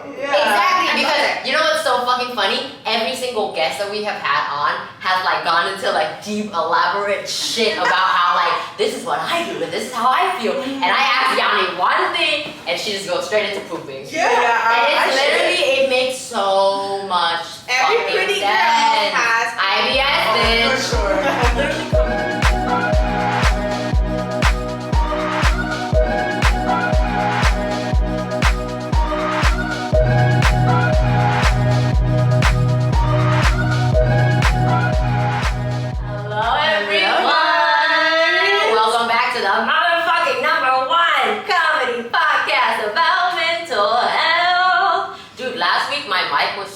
Exactly, because you know what's so fucking funny? Every single guest that we have had on has like gone into like deep, elaborate shit about how like this is what I do and this is how I feel. And I asked Yanni one thing, and she just goes straight into pooping. And it's literally it makes so much every fucking pretty sense. girl has IBS, bitch. for sure.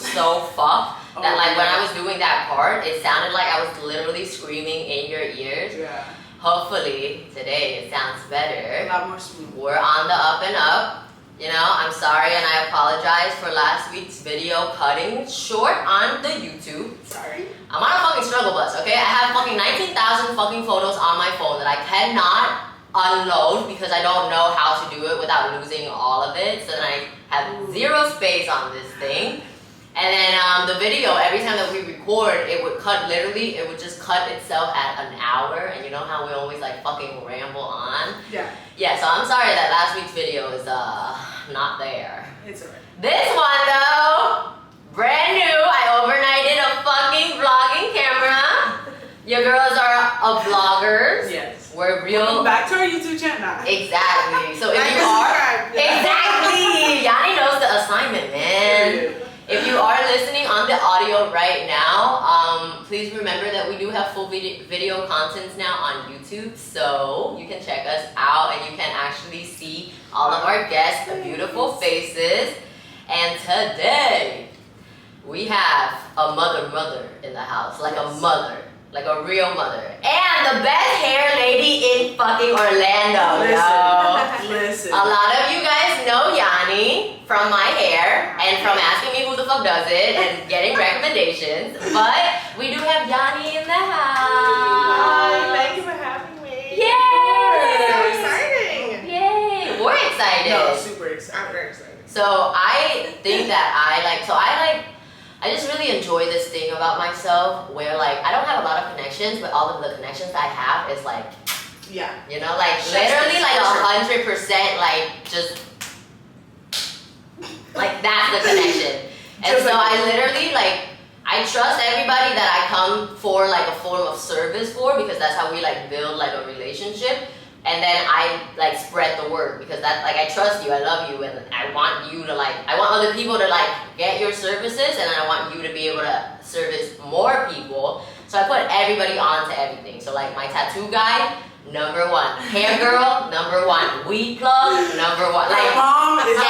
So fucked that like when I was doing that part, it sounded like I was literally screaming in your ears. Yeah. Hopefully today it sounds better. A lot more smooth. We're on the up and up. You know, I'm sorry and I apologize for last week's video cutting short on the YouTube. Sorry. I'm on a fucking struggle bus, okay? I have fucking 19,000 fucking photos on my phone that I cannot unload because I don't know how to do it without losing all of it. So then I have zero space on this thing. And then the video, every time that we record, it would cut, literally, it would just cut itself at an hour. And you know how we always like fucking ramble on? Yeah. Yeah, so I'm sorry that last week's video is not there. It's alright. This one though, brand new. I overnighted a fucking vlogging camera. Your girls are vloggers. Yes. We're real. Welcome back to our YouTube channel. Exactly. So if you are, exactly. Yanni knows the assignment, man. If you are listening on the audio right now, please remember that we do have full video contents now on YouTube, so you can check us out and you can actually see all of our guests' beautiful faces. And today, we have a mother in the house, like a mother, like a real mother. And the best hair lady in fucking Orlando, Listen. A lot of you guys know Yanni from my hair and from asking me who the fuck does it and getting recommendations, but we do have Yanni in the house. Hi, thank you for having me. Yay! So exciting. Yay! We're excited. No, super excited. I'm very excited. So I think that I just really enjoy this thing about myself where like I don't have a lot of connections, but all of the connections I have is like, yeah, you know, like literally like 100% like just like that's the connection. And so I literally like I trust everybody that I come for like a form of service for, because that's how we like build like a relationship. And then I like spread the word because that like I trust you, I love you, and I want you to like, I want other people to like get your services, and I want you to be able to service more people. So I put everybody onto everything. So like my tattoo guy, #1. Hair girl, #1. Weed plug, #1. Like mom is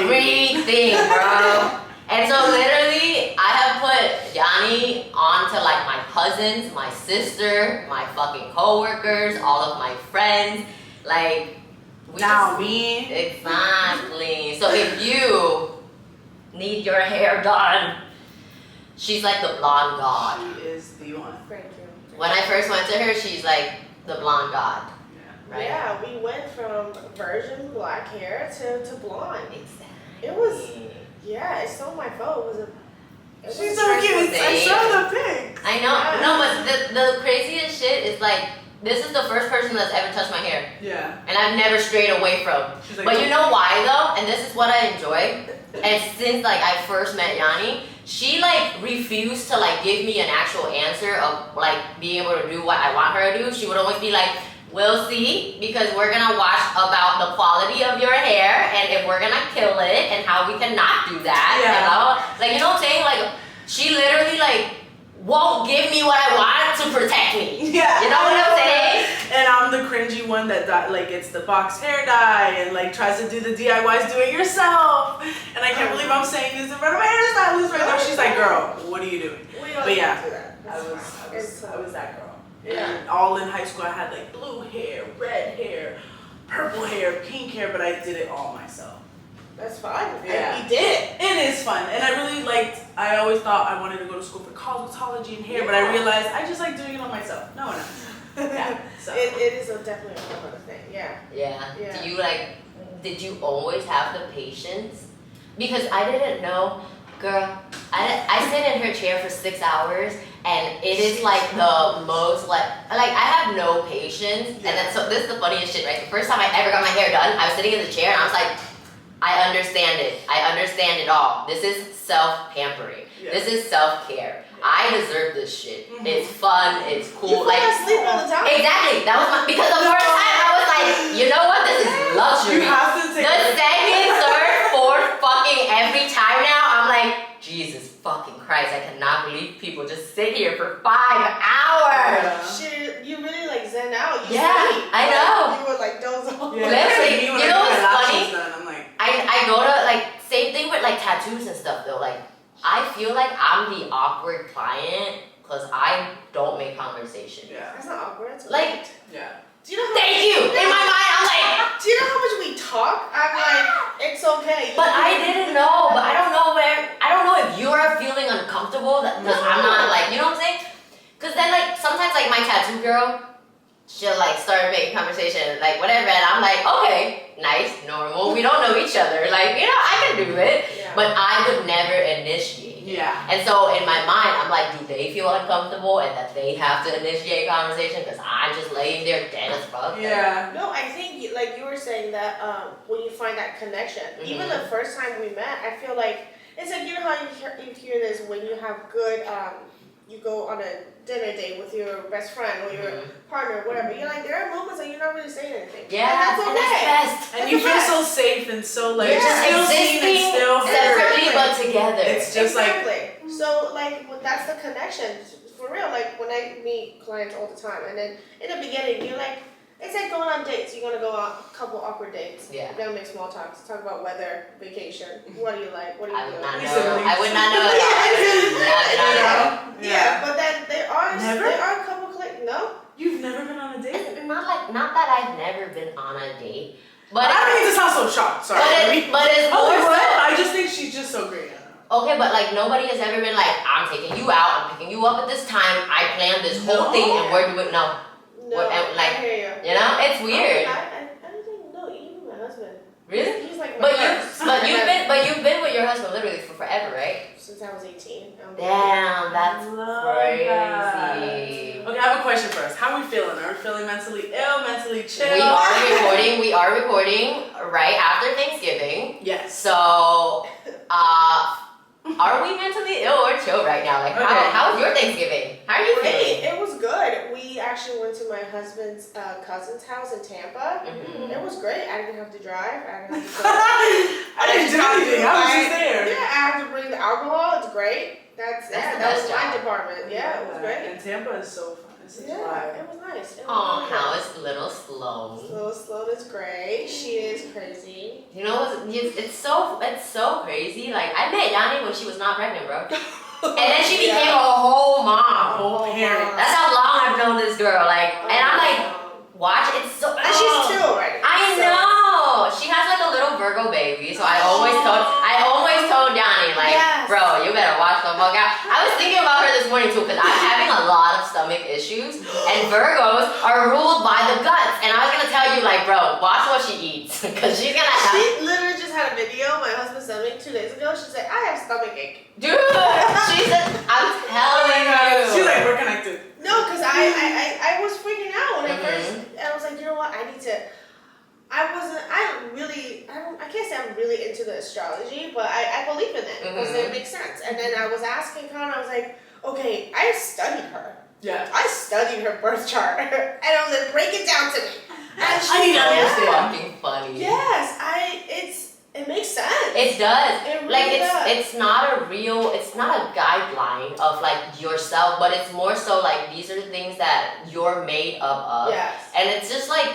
everything, bro. And so literally, I have put Yanni onto like my cousins, my sister, my fucking coworkers, all of my friends. Like, me. Exactly. So if you need your hair done, she's like the blonde god. She is the one. Thank you. When I first went to her, she's like the blonde god. Yeah. Right? Yeah, we went from virgin black hair to blonde. Exactly. It was, yeah, it's on my phone. It was She's so cute. I saw the pic. I know. Yeah. No, but the craziest shit is like, this is the first person that's ever touched my hair. Yeah. And I've never strayed away from. She's like, But you know why though? And this is what I enjoy. And since like I first met Yanni, she like refused to like give me an actual answer of like being able to do what I want her to do. She would always be like, we'll see, because we're gonna watch about the quality of your hair and if we're gonna kill it and how we cannot do that. Yeah. You know? Like, you know what I'm saying? Like, she literally like won't give me what I want to protect me. Yeah. You know what I'm saying? And I'm the cringy one that like gets the box hair dye and like tries to do the DIYs, do it yourself. And I can't believe I'm saying this in front of my hairstylist right now. She's like, girl, what are you doing? But yeah, I was that girl. And all in high school, I had like blue hair, red hair, purple hair, pink hair, but I did it all myself. That's fine. Yeah. And you did. It is fun. And I really liked, I always thought I wanted to go to school for cosmetology and hair, but I realized I just like doing it on myself. No one else. Yeah. So. It is definitely a thing. Yeah. Yeah. Yeah. Do you like, did you always have the patience because I didn't know, girl. I sit in her chair for 6 hours, and it is like the most like I have no patience. And then so this is the funniest shit, right? The first time I ever got my hair done, I was sitting in the chair and I was like, I understand it. I understand it all. This is self-pampering. Yeah. This is self-care. I deserve this shit. It's fun. It's cool. You fall asleep all the time. Exactly. That was because the first time I was like, you know what? This is luxury. You have to take The second, third, fourth, fucking every time now, I'm like, Jesus fucking Christ! I cannot believe people just sit here for 5 hours. Shit, you really like zen out. You Yeah, sleep. I know. You were like doze off. Yeah, Literally, me when you I know get what's my funny? lashes done, I'm like, I go to like same thing with like tattoos and stuff though. Like I feel like I'm the awkward client because I don't make conversation. yeah, That's not awkward. That's Like, yeah. do you know how thank you. In my mind, I'm like, Do you know how much we talk? I'm like, it's okay. but I didn't know. But I don't know if you're feeling uncomfortable because I'm not like, you know what I'm saying? Because then like sometimes like my tattoo girl, she'll like start making conversation, like whatever, and I'm like, okay, nice, normal. We don't know each other. Like, you know, I can do it. Yeah. But I would never initiate. Yeah. And so in my mind, I'm like, do they feel uncomfortable and that they have to initiate conversation because I'm just laying there dead as fuck? Yeah. No, I think like you were saying that when you find that connection, even the first time we met, I feel like it's like, you know how you hear this when you have good you go on a dinner date with your best friend or your partner, whatever. You're like, there are moments that you're not really saying anything. Yeah, and that's okay. and that's best. And That's you the feel best. so safe and so like Yeah, still seen and existing still heard. separately but together. It's just Exactly. So like that's the connection for real. Like when I meet clients all the time, and then in the beginning you're like, it's like going on dates. You're gonna go on a couple awkward dates. Yeah. You're gonna make small talks. Talk about weather, vacation. What do you like? What do you I do? would not We know. siblings. I would not know at all. Not Yeah, but then there are Never? a couple no. You've never been on a date? It's not that I've never been on a date, but I don't mean to sound so shocked. Sorry. but it's Oh, more what? so. I just think she's just so great. Okay, but like nobody has ever been like, I'm taking you out, I'm picking you up at this time, I planned this whole No. thing and we're doing no. No, What, like, I hear you. You know, it's weird. I don't think no. Even my husband. Really? He's like my first. But you've been with your husband literally for forever, right? Since I was 18. Damn, that's Love crazy. that. Okay, I have a question for us. How are we feeling? Are we feeling mentally ill, mentally chill? We are recording right after Thanksgiving. Yes. So, are we mentally ill or chill right now? Like, Okay. how was your Thanksgiving? How are you feeling? It was good. We actually went to my husband's cousin's house in Tampa. Mhm. It was great. I didn't have to drive. I didn't have to I didn't do anything. I was just there. Yeah, I have to bring the alcohol. It's great. That's the that best was my job. department. Yeah, it was great. And Tampa is so fun. It's such a Yeah, vibe. it was nice. It was Oh, really how good. is little Sloan? Sloan is great. She is crazy. You know what's it's so crazy. Like I met Yanni when she was not pregnant, bro. And then she became a whole mom. Whole parent. That's how long I've known this girl. Like, and I'm like, watch it's so. And she's 2 already. I so- know. She has like a little Virgo baby, so I always told Yanni like, Yes. bro, you better watch the fuck out. I was thinking about her this morning too, because I'm having a lot of stomach issues, and Virgos are ruled by the guts. And I was gonna tell you like, bro, watch what she eats, because she's gonna have. She literally just had a video my husband sent me 2 days ago. She said, I have stomach ache. Dude, she said, I'm telling you. She's like, we're connected. No, because I was freaking out when I first, and I was like, you know what, I can't say I'm really into the astrology, but I believe in it because it makes sense. And then I was asking Connor, I was like, okay, I studied her. Yeah. I studied her birth chart. And I was like, break it down to me. And she I need to said, understand. Fucking funny. yes, it makes sense. It does. It really Like does. it's not a guideline of like yourself, but it's more so like these are the things that you're made up of. Yes. And it's just like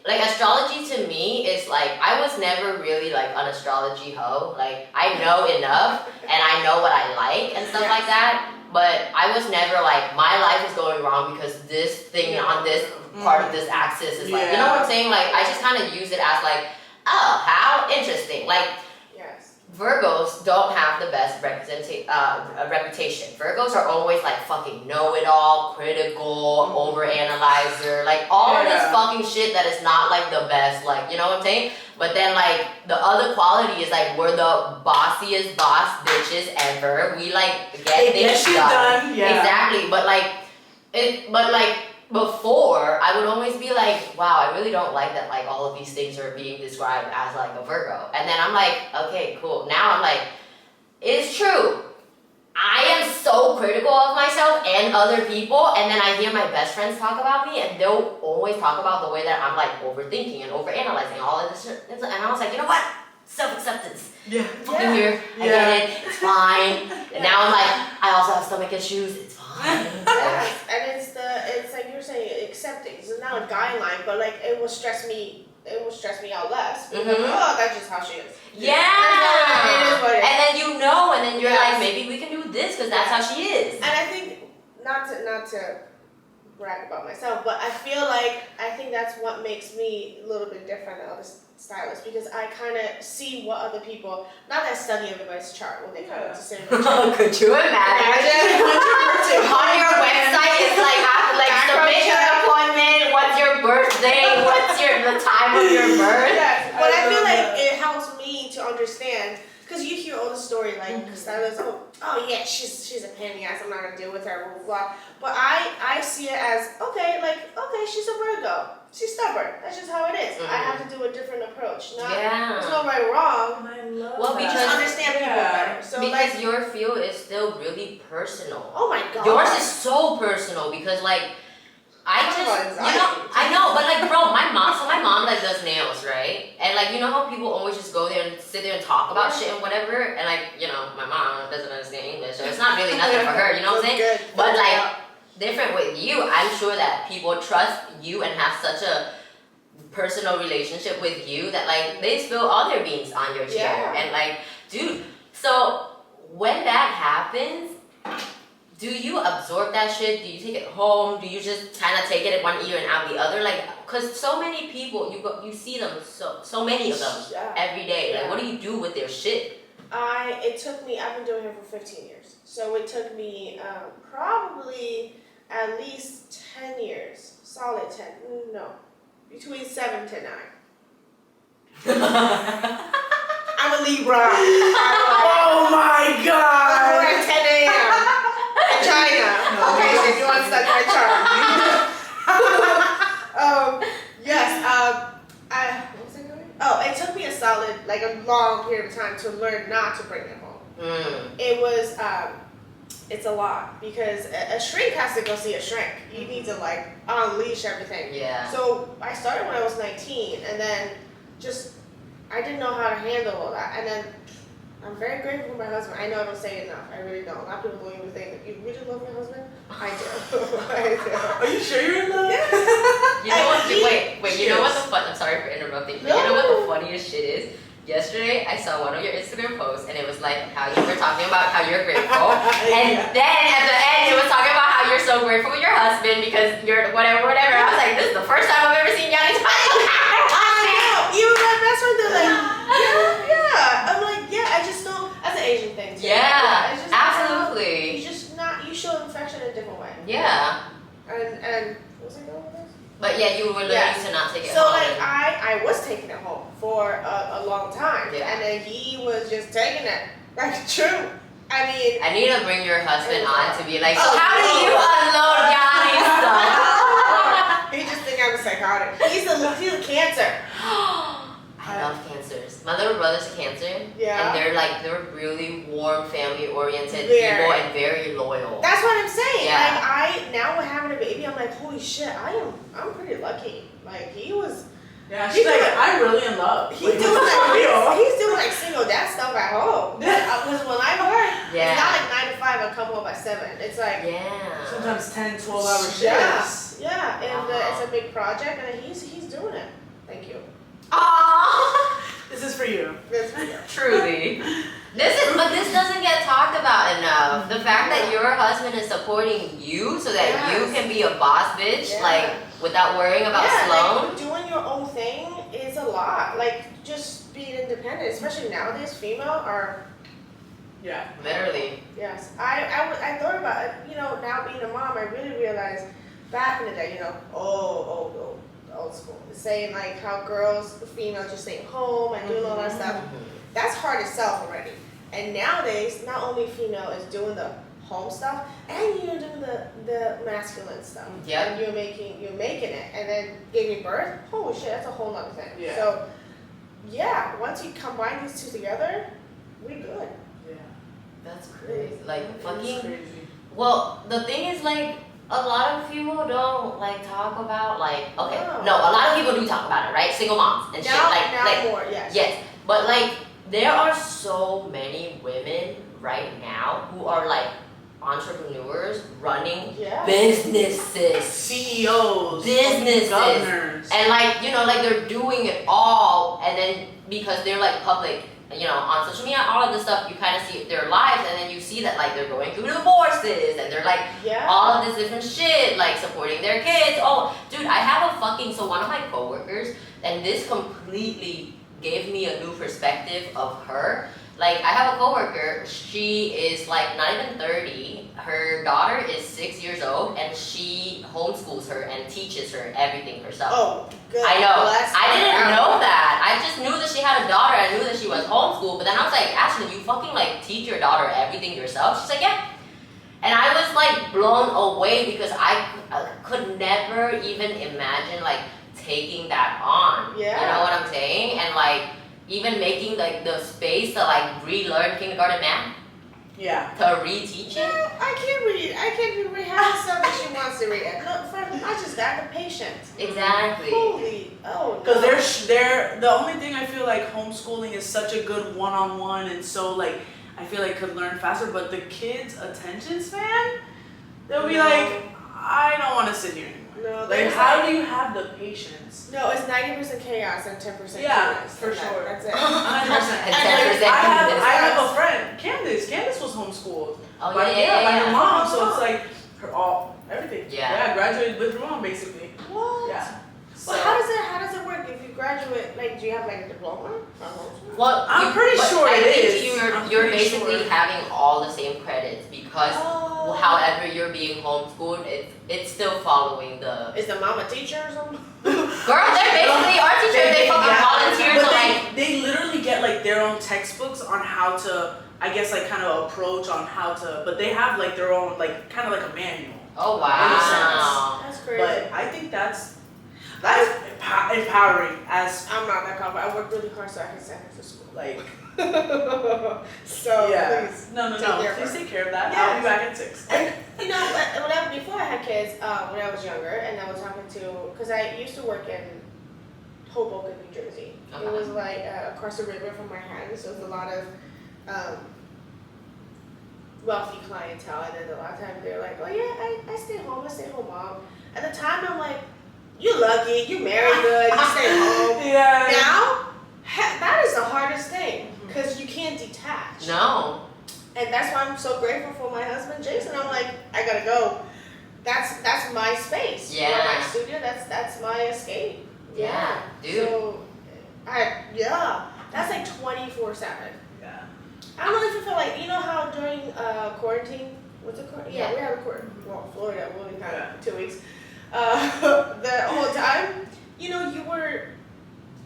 like astrology to me is like I was never really like an astrology hoe. Like I know enough and I know what I like and stuff Yes. like that. But I was never like my life is going wrong because this thing on this part of this axis is like, you know what I'm saying? Like I just kind of use it as like, oh, how interesting. Like Yes. Virgos don't have the best reputation. Virgos are always like fucking know-it-all, critical, overanalyzer, like all of this Yeah. fucking shit that is not like the best. Like, you know what I'm saying? But then like the other quality is like we're the bossiest boss bitches ever. We like get things done. Yeah. Exactly. But like before, I would always be like, wow, I really don't like that like all of these things are being described as like a Virgo. And then I'm like, okay, cool. Now I'm like, it's true. I am so critical of myself and other people, and then I hear my best friends talk about me, and they'll always talk about the way that I'm like overthinking and overanalyzing all of this shit. And I was like, you know what? Self-acceptance. Yeah. Fucking here. I get it. It's fine. And now I'm like, I also have stomach issues. It's fine. Yes, and it's like you're saying, accepting. It's not a guideline, but like it will stress me out less. Because, oh, that's just how she is. Yeah. It is what it is. And then you know, and then you're like, maybe we can do this because that's how she is. And I think not to brag about myself, but I think that's what makes me a little bit different than other stylists, because I kind of see what other people, not that I study everybody's chart when they come to say Could you imagine? On your website, it's like submit your appointment. What's your birthday? What's the time of your birth? Yes, but I feel like it helps me to understand, because you hear all the story like stylists, oh yeah, she's a pain in the ass, I'm not gonna deal with her, blah blah blah. But I see it as okay, she's a Virgo, she's stubborn. That's just how it is. I have to do a different approach. There's no right or wrong. I love Well, that. because understand people better. So because your field is still really personal. oh my god, Yours is so personal because like I know, but like bro, my mom like does nails, right? And like you know how people always just go there and sit there and talk about shit and whatever, and like you know my mom doesn't understand English, so it's not really nothing for her, you know what I'm saying? Good. But like different with you, I'm sure that people trust you and have such a personal relationship with you that like they spill all their beans on your chair, and like dude, so when that happens, do you absorb that shit? Do you take it home? Do you just kind of take it in one ear and out the other? Like, cause so many people, you see them, so many of them every day. Like, what do you do with their shit? It took me, I've been doing it for 15 years. So it took me probably at least 10 years, solid 10, no, between 7 to 9. I'm a Libra. Oh my god! We're at 10 a.m. in China. Okay, so if you want to study my chart. Yes, what was I doing? Oh, it took me a solid, like a long period of time to learn not to bring it home. It was, it's a lot, because a shrink has to go see a shrink. You need to like unleash everything. Yeah. So I started when I was 19, and then I didn't know how to handle all that, and then I'm very grateful for my husband. I know I don't say it enough. I really don't. A lot of people don't even think, you really love your husband? I do. I do. Are you sure you're in love? You know what? Wait. You know what the I'm sorry for interrupting. But you know what the funniest shit is? Yesterday, I saw one of your Instagram posts, and it was like how you were talking about how you're grateful, and then at the end, it was talking about how you're so grateful with your husband because you're whatever. I was like, this is the first time I've ever seen Yanni talk about her husband. Even my best friend, they're like, yeah. I'm like, yeah. I just don't. That's an Asian thing too. Yeah, it's just, absolutely. you show affection in a different way. Yeah. And what was I going with this? But yeah, you were learning to not take it so home. So like I was taking it home for a long time, and then he was just taking it like true. I mean, I need to bring your husband on to be like, so how do you unload Yanni's stuff? He just think I'm psychotic. He's a Cancer. I love Cancers. My little brother's a Cancer. Yeah. And they're really warm, family-oriented people and very loyal. That's what I'm saying. Yeah. Like now with having a baby, I'm like, holy shit, I'm pretty lucky. Like he was. Yeah, she's like, I'm really in love. He's doing like single dad stuff at home. Because when I work, it's not like 9 to 5. I come home by 7. It's like sometimes 10, 12-hour shifts. Yeah. And it's a big project, and he's doing it. Thank you. Aww. This is for you. Truly. But this doesn't get talked about enough. The fact that your husband is supporting you so that you can be a boss bitch, like without worrying about Sloan. Like, doing your own thing is a lot. Like just being independent, especially nowadays, female are. Yeah. Literally. Yes. I thought about it. You know, now being a mom, I really realized back in the day, you know, old school. Saying like how girls, females just stay home and doing all that stuff. That's hard itself already. And nowadays, not only female is doing the home stuff, and you're doing the masculine stuff. Yeah. And you're making it, and then giving birth. Holy shit, that's a whole nother thing. Yeah. So, yeah, once you combine these two together, we good. Yeah. That's crazy. Like It's fucking. crazy. Well, the thing is like a lot of people don't like talk about like okay No. no a lot of people do talk about it, right? Single moms and shit Now like more, yes. yes, but like there are so many women right now who are like entrepreneurs running Yeah. businesses, CEOs, businesses, governors, and like you know like they're doing it all, and then because they're like public, you know, on social media, all of this stuff, you kind of see their lives, and then you see that like they're going through divorces, and they're like Yeah. all of this different shit, like supporting their kids. Oh, dude, I have a fucking so one of my coworkers, and this completely gave me a new perspective of her. Like I have a coworker, she is like not even 30. Her daughter is 6 years old, and she homeschools her and teaches her everything herself. Oh, good. I know. Bless I didn't her. know that. I just knew that she had a daughter. I knew that she was homeschooled. But then I was like, Ashley, you fucking like teach your daughter everything yourself? She's like, yeah. And I was like blown away because I could never even imagine like taking that on. Yeah. You know what I'm saying? And like even making like the space to like relearn kindergarten math, yeah. to reteach it. No, I can't read. I can't read half the stuff that she wants to read. No, not just that, the patience. Exactly. Holy, oh. Because they're the only thing I feel like homeschooling is such a good one-on-one, and so like I feel like could learn faster. But the kids' attention span, they'll be like, I don't want to sit here anymore. No, Like, there's how do you have the patience? No, it's 90% chaos and 10% Yeah, cuteness. for And sure. That's it. 100%. And And 10% I have a friend, Candace. Candace was homeschooled. Oh by, yeah, by her yeah. mom. So it's like her everything. Yeah. Graduated with her mom basically. What? Yeah. So Well, how does it work? If you graduate, like, do you have like a diploma? Well, I'm pretty but sure I it think is. You're I'm you're pretty basically sure. having all the same credits because Oh. however you're being homeschooled, it's still following the. Is the mom a teacher or something? Girl, they're basically our teachers. They fucking volunteer but to like. they literally get like their own textbooks on how to, I guess, like kind of approach on how to, but they have like their own like kind of like a manual. Oh In a wow. That's crazy. But I think that's empowering as I'm not that confident. I worked really hard so I can send her to school. like. So Yeah. please. No. take care of Please her. take care of that. Yes. I'll be back at 6. And, you know, before I had kids, when I was younger, and I was talking to, because I used to work in Hoboken, New Jersey. Okay. It was like across the river from Manhattan, so it was a lot of wealthy clientele, and then a lot of times they're like, oh yeah, I stay home mom. At the time, I'm like, you lucky, you married good, you stay home. Yeah. Now, that is the hardest thing, because you can't detach. No. And that's why I'm so grateful for my husband, Jason. I'm like, I gotta go. That's my space. Yeah. You know, my studio. That's my escape. Yeah, dude. So, that's like 24/7. Yeah. I don't know if you feel like how during quarantine. What's it called? Yeah, we have a quarantine. Well, Florida, we only had 2 weeks. The whole time, you were.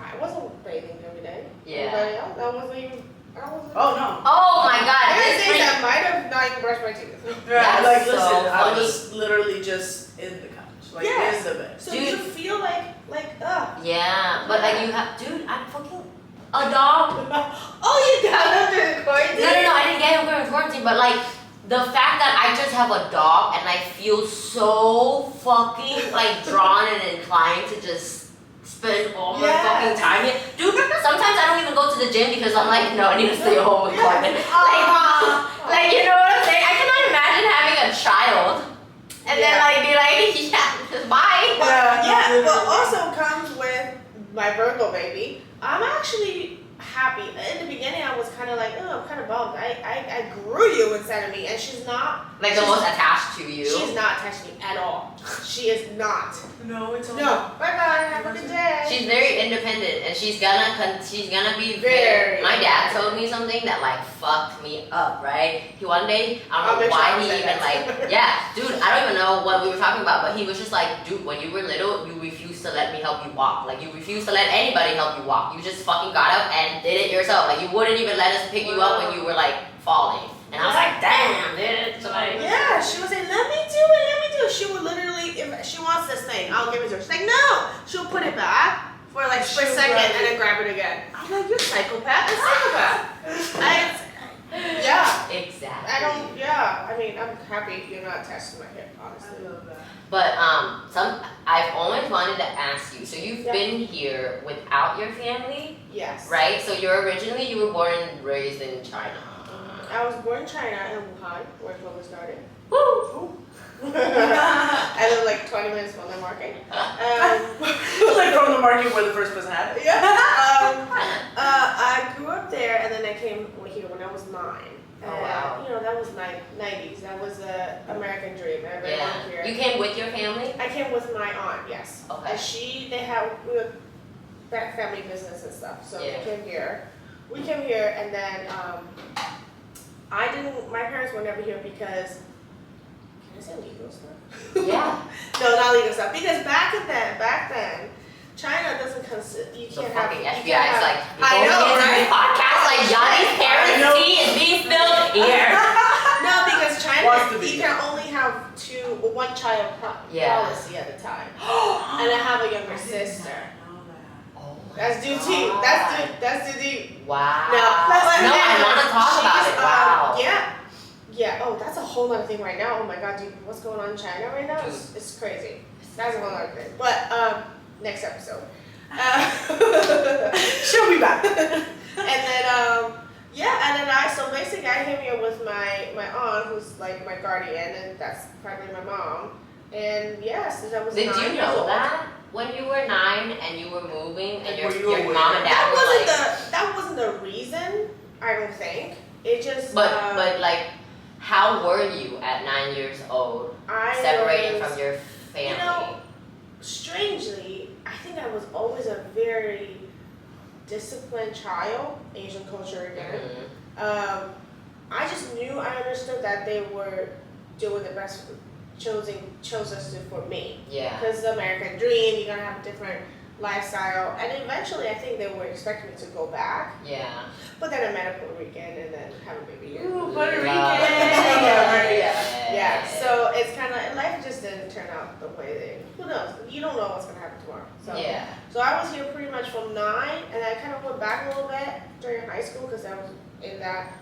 I wasn't bathing every day. Yeah. Everybody else, I wasn't even. Oh no. Oh my God. There's This days freak- I might have not even brushed my teeth. Yeah, That's like so listen, I funny. was literally just in the couch, like Yes. in the bed. So Dude. you feel like Yeah, but like you have, dude. I'm fucking a dog. oh, you got him during quarantine? No, I didn't get him during quarantine, but like the fact that I just have a dog and I feel so fucking like drawn and inclined to just spend all my Yes. fucking time here. Dude, sometimes I don't even go to the gym because I'm like, no, I need to stay home with Carmen. Like, you know what I'm saying? I cannot imagine having a child and then Yeah. like be like, yeah, bye. Yeah, but also comes with my Virgo baby. I'm actually happy. In the beginning, I was kind of like, oh, I'm kind of bummed. I grew you inside of me, and she's not. Like the she's- most attached to you. She's not attached to me at all. She is not. No, it's No. Bye bye. Have a good day. She's very independent, and she's gonna be Very My dad told me something that like fucked me up, right? One day, I I'll don't know make sure why I he say even that. like, yeah, dude, I don't even know what we were talking about, but he was just like, dude, when you were little, you refused refused to let me help you walk. Like, you refused to let anybody help you walk. You just fucking got up and did it yourself. Like, you wouldn't even let us pick you up when you were, like, falling. And I was like, damn, dude. So, like, yeah, she was like, let me do it. She would literally, if she wants this thing, I'll give it to her. She's like, no. She'll put it back for like a split second and then grab it again. I'm like, you're a psychopath. Yeah. Exactly. I mean, I'm happy you're not attached to my hip, honestly. I love that. But I've always wanted to ask you. So you've been here without your family, Yes. right? So you were born and raised in China. I was born in China in Wuhan, where COVID started. Woo! I live like 20 minutes from the market. Like from the market where the first person had it. Yeah. I grew up there, and then I came here when I was 9. Oh, wow. You know, that was 90s. That was the American dream. Everyone here. You came with your family? I came with my aunt, yes. Okay. And they had family business and stuff, so Yeah. we came here. We came here, and then my parents were never here because, can I say legal stuff? Yeah. No, not legal stuff. Because back then, China doesn't consider, you The can't have. fucking you FBI can't is have- like, I know, right? podcast like Yanni's parents' tea is being spilled here. No, because Wants to China, be. you can only have one child Yeah. policy at a time. And I have a younger sister. Oh my That's due God. deep. That's due deep. Wow. No, I want to talk about it. Wow. Yeah. Oh, that's a whole other thing right now. Oh my God, dude, what's going on in China right now? It's crazy. That's a whole other thing. But next episode. She'll be back. And then so basically I came here with my aunt, who's like my guardian, and that's probably my mom. And since I was 9 Did you years know old, that when you were 9 and you were moving and Were you your aware? mom and dad were like, that wasn't the reason. I don't think it just. but like, how were you at 9 years old, separated from your family? You know, strangely, I think I was always a very disciplined child, Asian culture again. Mhm. I just knew, I understood that they were doing the best, chose us for me. Yeah. Because the American dream, you're gonna have a different lifestyle, and eventually I think they were expecting me to go back. Yeah. But then I met a Puerto Rican and then have a baby here. Ooh, Puerto Rican. Yeah. So it's kind of, life just didn't turn out the way who knows? You don't know what's gonna happen tomorrow. So Yeah. So I was here pretty much from 9, and I kind of went back a little bit during high school because I was in that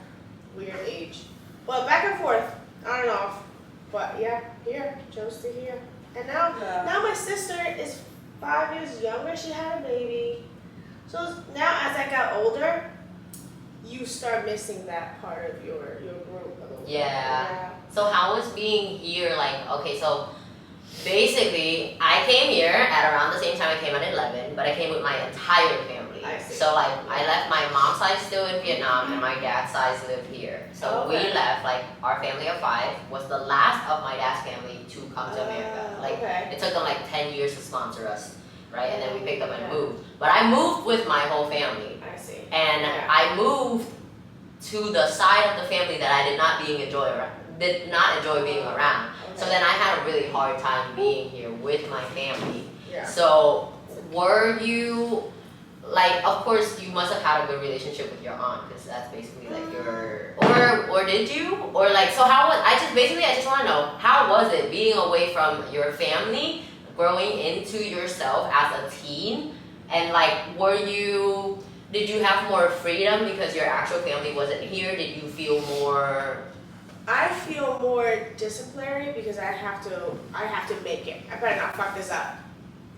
weird age. But back and forth, on and off. But yeah, here, chose to here. And now my sister is 5 years younger. She had a baby. So now as I got older, you start missing that part of your group a little bit. Yeah. So how was being here? Like, okay, so basically, I came here at around the same time I came at 11, but I came with my entire family. I see. So like, I left my mom's side still in Vietnam, and my dad's side lived here. So we left, like, our family of 5 was the last of my dad's family to come to America. Like, it took them like 10 years to sponsor us, right? And then we picked up and moved. But I moved with my whole family. I see. And I moved to the side of the family that I did not enjoy being around. So then I had a really hard time being here with my family. Yeah. So were you, like, of course you must have had a good relationship with your aunt, because that's basically like your, or did you? Or like, so how was, I just want to know, how was it being away from your family, growing into yourself as a teen? And like, did you have more freedom because your actual family wasn't here? Did you feel more? I feel more disciplinary because I have to make it. I better not fuck this up.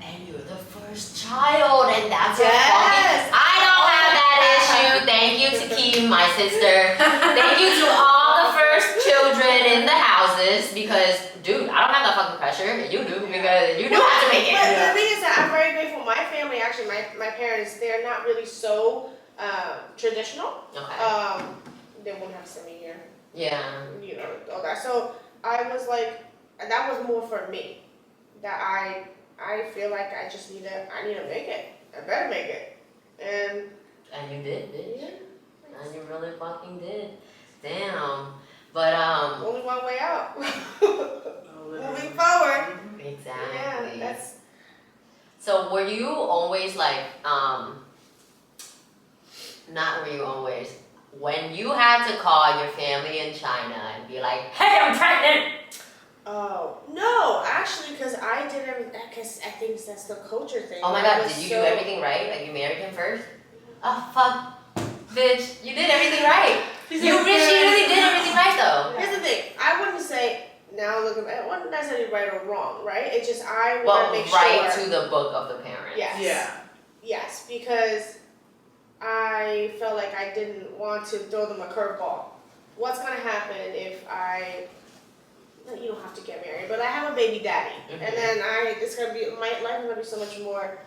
And you're the first child, and that's Yes. I don't have that issue. Thank you to Kim, my sister. Thank you to all the first children in the houses, because, dude, I don't have that fucking pressure. You do, because you do have to make it. But the thing is that I'm very grateful. My family, actually, my parents, they're not really so traditional. Okay. They won't have to send me here. Yeah. You know, all that. So I was like, and that was more for me. That I feel like I need to make it. I better make it. And you did, didn't you? yeah. And you really fucking did. Damn. But Only one way out. Moving forward. exactly. Yeah, that's. So were you always like, not were you always, when you had to call your family in China and be like, hey, I'm pregnant! Oh, no, actually, because I didn't, because I think that's the culture thing. Oh my god, did you do everything right? Like you married him first? Oh fuck, bitch, you did everything right. She really did everything right though. Here's the thing, I wouldn't say, now looking back, it wasn't necessarily right or wrong, right? It's just I want to make sure. Right to the book of the parents. Yes. Yeah. Yes, because I felt like I didn't want to throw them a curveball. What's going to happen if you don't have to get married, but I have a baby daddy, and then it's going to be, my life is going to be so much more,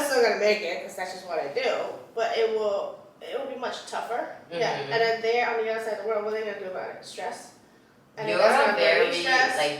still going to make it, because that's just what I do, but it will be much tougher. Yeah, and then there on the other side of the world, what are they going to do about it? Stress? And you're a very, stress, like,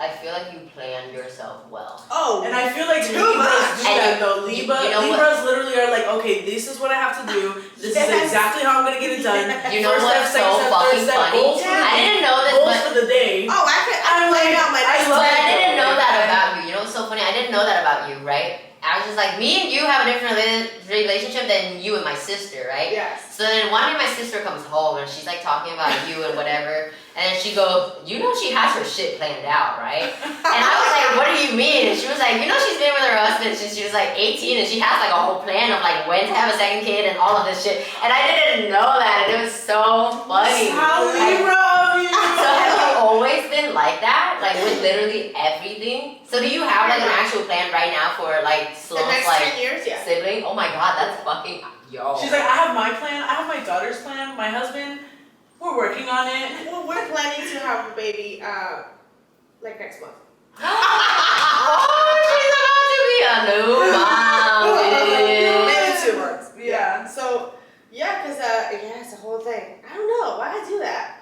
I feel like you plan yourself well. Oh, and I feel like Libras do that though. Libras literally are like, okay, this is what I have to do. This is exactly how I'm gonna get it done. You know what's so fucking funny? I didn't know this, but for the day. Oh, I'm laying out my next. But I didn't know that about you. You know what's so funny? I didn't know that about you, right? I was just like, me and you have a different relationship than you and my sister, right? Yes. So then one day my sister comes home and she's like talking about you and whatever, and then she goes, you know she has her shit planned out, right? And I was like, what do you mean? And she was like, you know she's been with her husband since she was like 18 and she has like a whole plan of like when to have a second kid and all of this shit. And I didn't know that, and it was so funny. How Libra of you! So have you always been like that? Like with literally everything? So do you have like an actual plan right now for like the next like 10 years, yeah. sibling? Oh my god, that's fucking She's like, I have my plan, I have my daughter's plan, my husband, we're working on it. Well, we're planning to have a baby like next month. Oh, she's about to be a new mom. Maybe 2 months. Yeah. So yeah, because it's the whole thing. I don't know why I do that.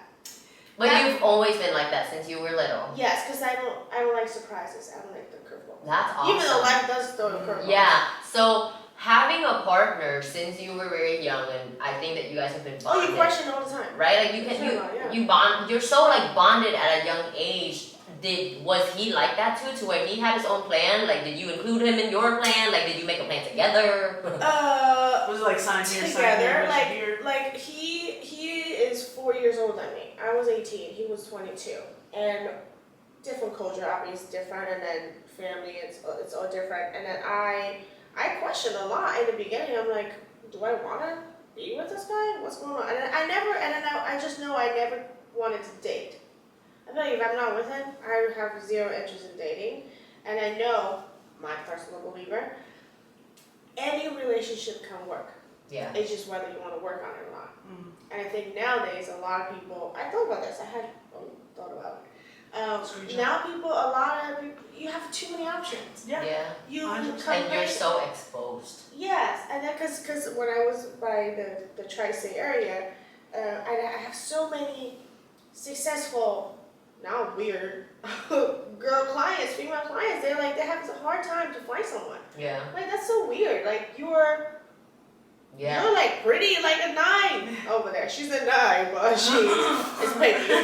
But you've always been like that since you were little. Yes, because I don't like surprises. I don't like the curveball. That's awesome. Even though life does throw the curveball. Yeah. So having a partner since you were very young, and I think that you guys have been bonded. Oh, you question all the time. Right? Like you bond. You're so like bonded at a young age. Was he like that too? To where he had his own plan? Like, did you include him in your plan? Like, did you make a plan together? Was it like sign here, together? Sign here, like he is 4 years older than me. I was 18. He was 22, and different culture, obviously different, and then family, it's all different. And then I questioned a lot in the beginning. I'm like, do I want to be with this guy? What's going on? And I just know I never wanted to date. I feel like if I'm not with him, I have zero interest in dating. And I know, my personal believer, any relationship can work. Yeah. It's just whether you want to work on it or not. And I think nowadays, a lot of people, I thought about this, I had thought about it. Now a lot of people, you have too many options. Yeah. And you're so exposed. Yes, and then because when I was by the tri-state area, I have so many successful, now weird, girl clients, female clients. They have a hard time to find someone. Yeah. Like, that's so weird. Like, you're like pretty, like a 9 over there. She's a 9, but she is picky.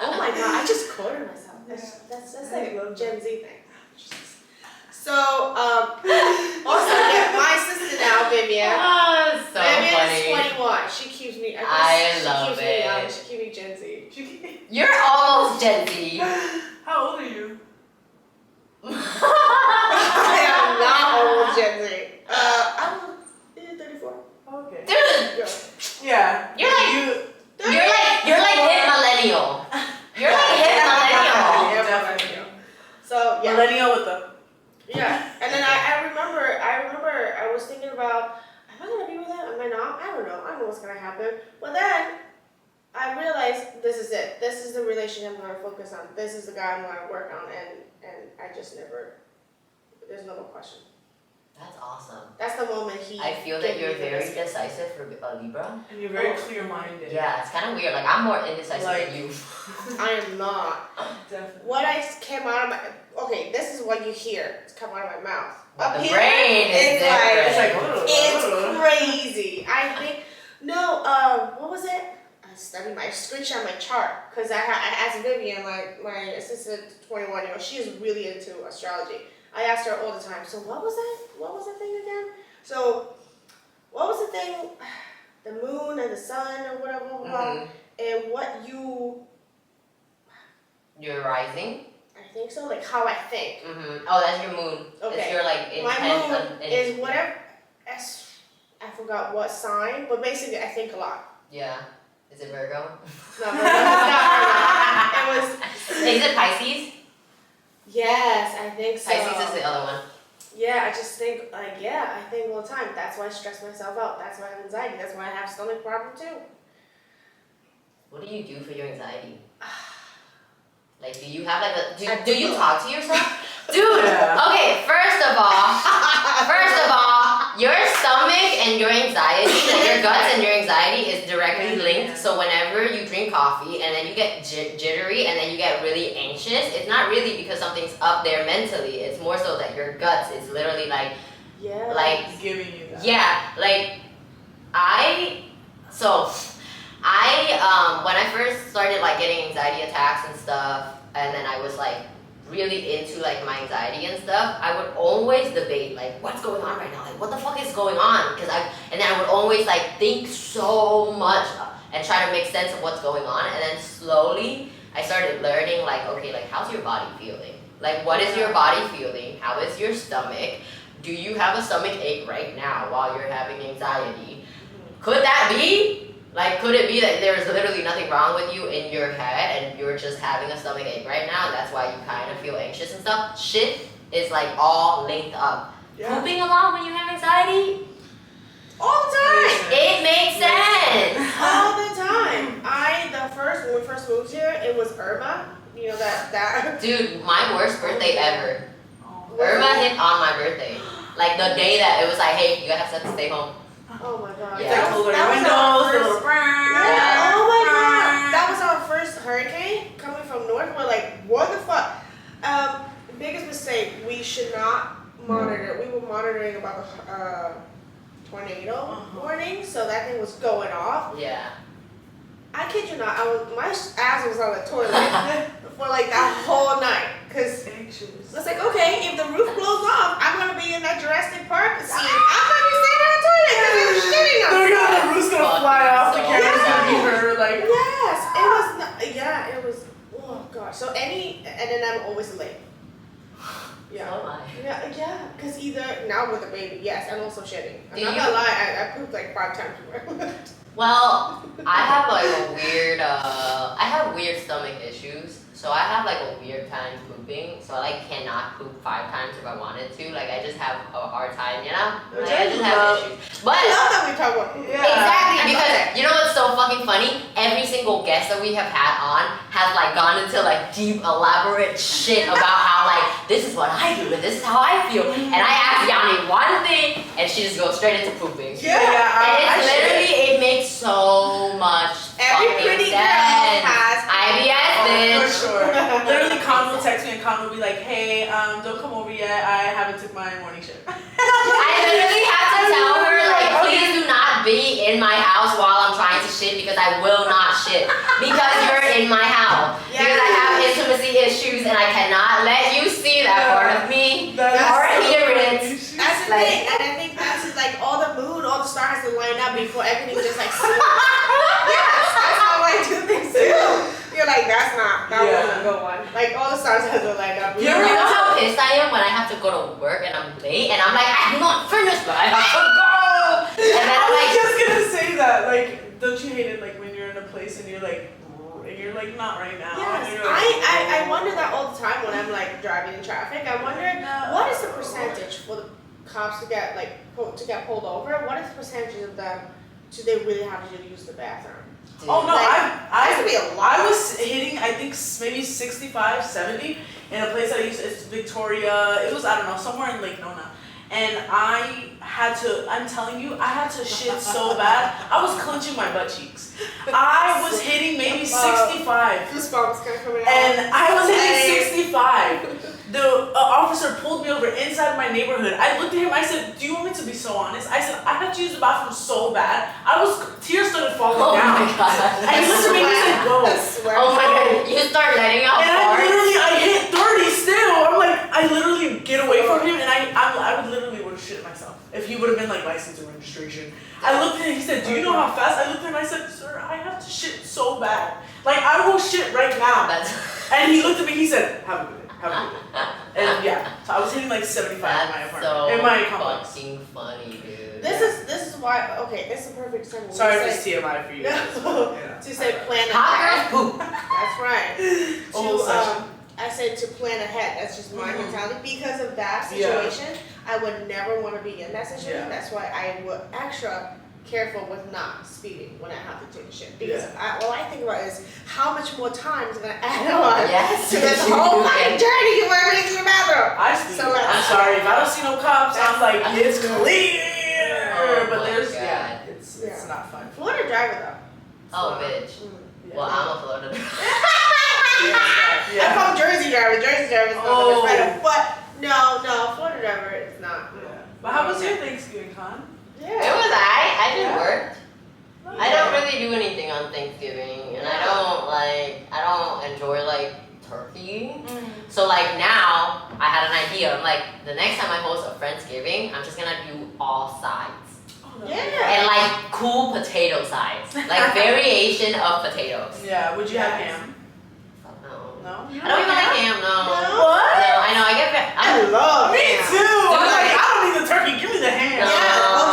Oh my god, I just quoted myself. That's like a Gen Z thing. So, also, yeah, my sister now, Vivian. Oh, so Vivian funny. is 21. She keeps me, I love she keeps me young. it. She keeps me Gen Z. You're almost Gen Z. How old are you? I am not almost Gen Z. I'm 34. Okay. Dude, Yeah. you're like hip millennial. You're like hip millennial. Yeah, definitely. So yeah. Millennial with the. Yeah, and then I remember I was thinking about, am I gonna be with him? Am I not? I don't know what's gonna happen. But then I realized this is it. This is the relationship I'm gonna focus on. This is the guy I'm gonna work on, and I just never. There's no more question. That's awesome. That's the moment I feel that you're very decisive for a Libra. And you're very clear-minded. Yeah, it's kind of weird. Like, I'm more indecisive than you. I am not. Definitely. What came out of my, okay, this is what you hear. It's come out of my mouth. But Up the here, brain is it's different. it's crazy. I think, no, what was it? I screenshot my chart because I asked Vivian, my assistant, 21-year-old. She is really into astrology. I asked her all the time. So what was the thing again? So what was the thing? The moon and the sun or whatever, and what You're rising. I think so, like how I think. Oh, that's your moon. Okay. It's your like intent. My moon is whatever. I forgot what sign, but basically I think a lot. Yeah. Is it Virgo? No, Virgo. Not Virgo. It was. Is it Pisces? Yes, I think so. Pisces is the other one. Yeah, I just think I think all the time. That's why I stress myself out. That's why I have anxiety. That's why I have stomach problem too. What do you do for your anxiety? Like, do you have like a do you talk to yourself? Dude, okay, first of all, your stomach and your anxiety, like your guts and your anxiety is directly linked. So whenever you drink coffee and then you get jittery and then you get really anxious, it's not really because something's up there mentally. It's more so that your guts is literally like, like giving you that. Yeah, like when I first started like getting anxiety attacks and stuff, and then I was like really into like my anxiety and stuff, I would always debate like what's going on right now, like what the fuck is going on, and then I would always like think so much and try to make sense of what's going on, and then slowly I started learning like, okay, like how's your body feeling, like what is your body feeling, how is your stomach, do you have a stomach ache right now while you're having anxiety, could that be? Like, could it be that there's literally nothing wrong with you in your head and you're just having a stomach ache right now? That's why you kind of feel anxious and stuff. Shit is like all linked up. Yeah. Pooping a lot when you have anxiety? All the time. It makes sense. All the time. When we first moved here, it was Irma. You know that. Dude, my worst birthday ever. Irma hit on my birthday. Like the day that it was like, hey, you have to stay home. Oh my god. Yeah. That was our first. Yeah. Oh my god. That was our first hurricane coming from north. We're like, what the fuck? Biggest mistake. We should not monitor. We were monitoring about the tornado warning, so that thing was going off. Yeah. I kid you not. My ass was on the toilet for like that whole night. Cause it's like, okay, if the roof blows off, I'm gonna be in that Jurassic Park scene. I'm gonna be staying in the toilet because it was shitting on me. The roof's gonna fly off. The camera's gonna be her. Like yes, it was. It was. Oh god. So and then I'm always late. Yeah. So am I. Yeah. Because either now with the baby, yes, and also shitting. I'm not gonna lie, I pooped like 5 times more. Well, I have like a weird, I have weird stomach issues. So I have like a weird time pooping. So I like cannot poop 5 times if I wanted to. Like I just have a hard time, you know? Like, I just have issues. But I love that we talk about poop. Exactly, because you know what's so fucking funny? Every single guest that we have had on has like gone into like deep, elaborate shit about how like this is what I do and this is how I feel. And I asked Yanni one thing and she just goes straight into pooping. Yeah. And it's literally, it makes so much Every pretty girl has IBS, bitch. For sure. Literally, Con will text me and Con will be like, hey, don't come over yet. I haven't took my morning shift. I literally have to tell her, like, please do not be in my house while I'm trying to shit because I will not shit. Because you're in my house. Yes. Because I have intimacy issues and I cannot let you see that part of me or hear it. That's the thing, and I think that's just like all the mood, all the stars have to line up before everything just like yes, that's how I do things too. You're like, that wasn't a good one. Like all the stars have to line up. You know how pissed I am when I have to go to work and I'm late and I'm like, I'm not finished, but I have to go. And then I'm like, just gonna say that, like, don't you hate it like when you're in a place and you're like not right now. Yes, and like, I wonder that all the time when I'm like driving in traffic. I wonder what is the percentage for the cops to get pulled over? What is the percentage of them do they really have to use the bathroom? Oh no, like, I was hitting I think maybe 65, 70 in a place that I used. It's Victoria. It was I don't know somewhere in Lake Nona, and I'm telling you, I had to shit so bad. I was clenching my butt cheeks. I was hitting maybe 65. Goosebumps kind of coming out. And I was hitting 65. The officer pulled me over inside my neighborhood. I looked at him, I said, do you want me to be so honest? I said, I had to use the bathroom so bad. Tears started falling down. my god. And he looked at me and he said, go. Oh my god, you start letting out And farts. I hit 30 still. I'm like, I literally get away from him, and I would literally would have shit myself if he would have been like license and registration. I looked at him, he said, do you know how fast? I looked at him, I said, sir, I have to shit so bad. Like, I will shit right now. And he looked at me, he said, have a good day, have a good day. And yeah, so I was hitting like 75 in my apartment, in my complex. Fucking funny, dude. This is why, okay, it's a perfect example. Sorry if it's TMI for you guys. To say plan Hot ahead. girls poop. That's right. Whole session. I said to plan ahead. That's just my mentality. Because of that situation, I would never want to be in that situation. Yeah. That's why I would extra careful with not speeding when I have to take a shit. Because all I think about is how much more time is going to add on to this whole fucking journey where we're in the bathroom. I speed. So, I'm sorry, if I don't see no cops, I'm like, it's clear. But there's, it's not fun. Florida driver though. Oh, bitch. Well, I'm a Florida driver. I'm from Jersey driver. Jersey driver is not right. But no, Florida driver is not. But how was your Thanksgiving, Con? It was I just worked. I don't really do anything on Thanksgiving, and I don't enjoy like turkey. So like now I had an idea. I'm like, the next time I host a Friendsgiving, I'm just gonna do all sides. And like cool potato sides, like variation of potatoes. Yeah. Would you have ham? No. No. I don't even like ham. No. What? No, I know. I love Me ham. too. I'm like, I don't need the turkey. Give me the ham. No.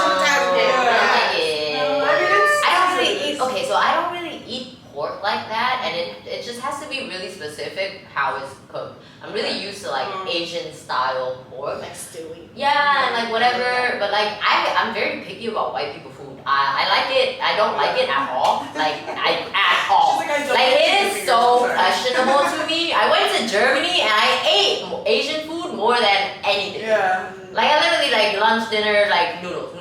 Okay, so I don't really eat pork like that, and it just has to be really specific how it's cooked. I'm really used to like Asian style pork. Like stewy. Yeah, and like whatever, but like I'm very picky about white people food. I like it, I don't like it at all. Like at all. Like it is so questionable to me. I went to Germany and I ate Asian food more than anything. Yeah. Like I literally like lunch, dinner, like noodles.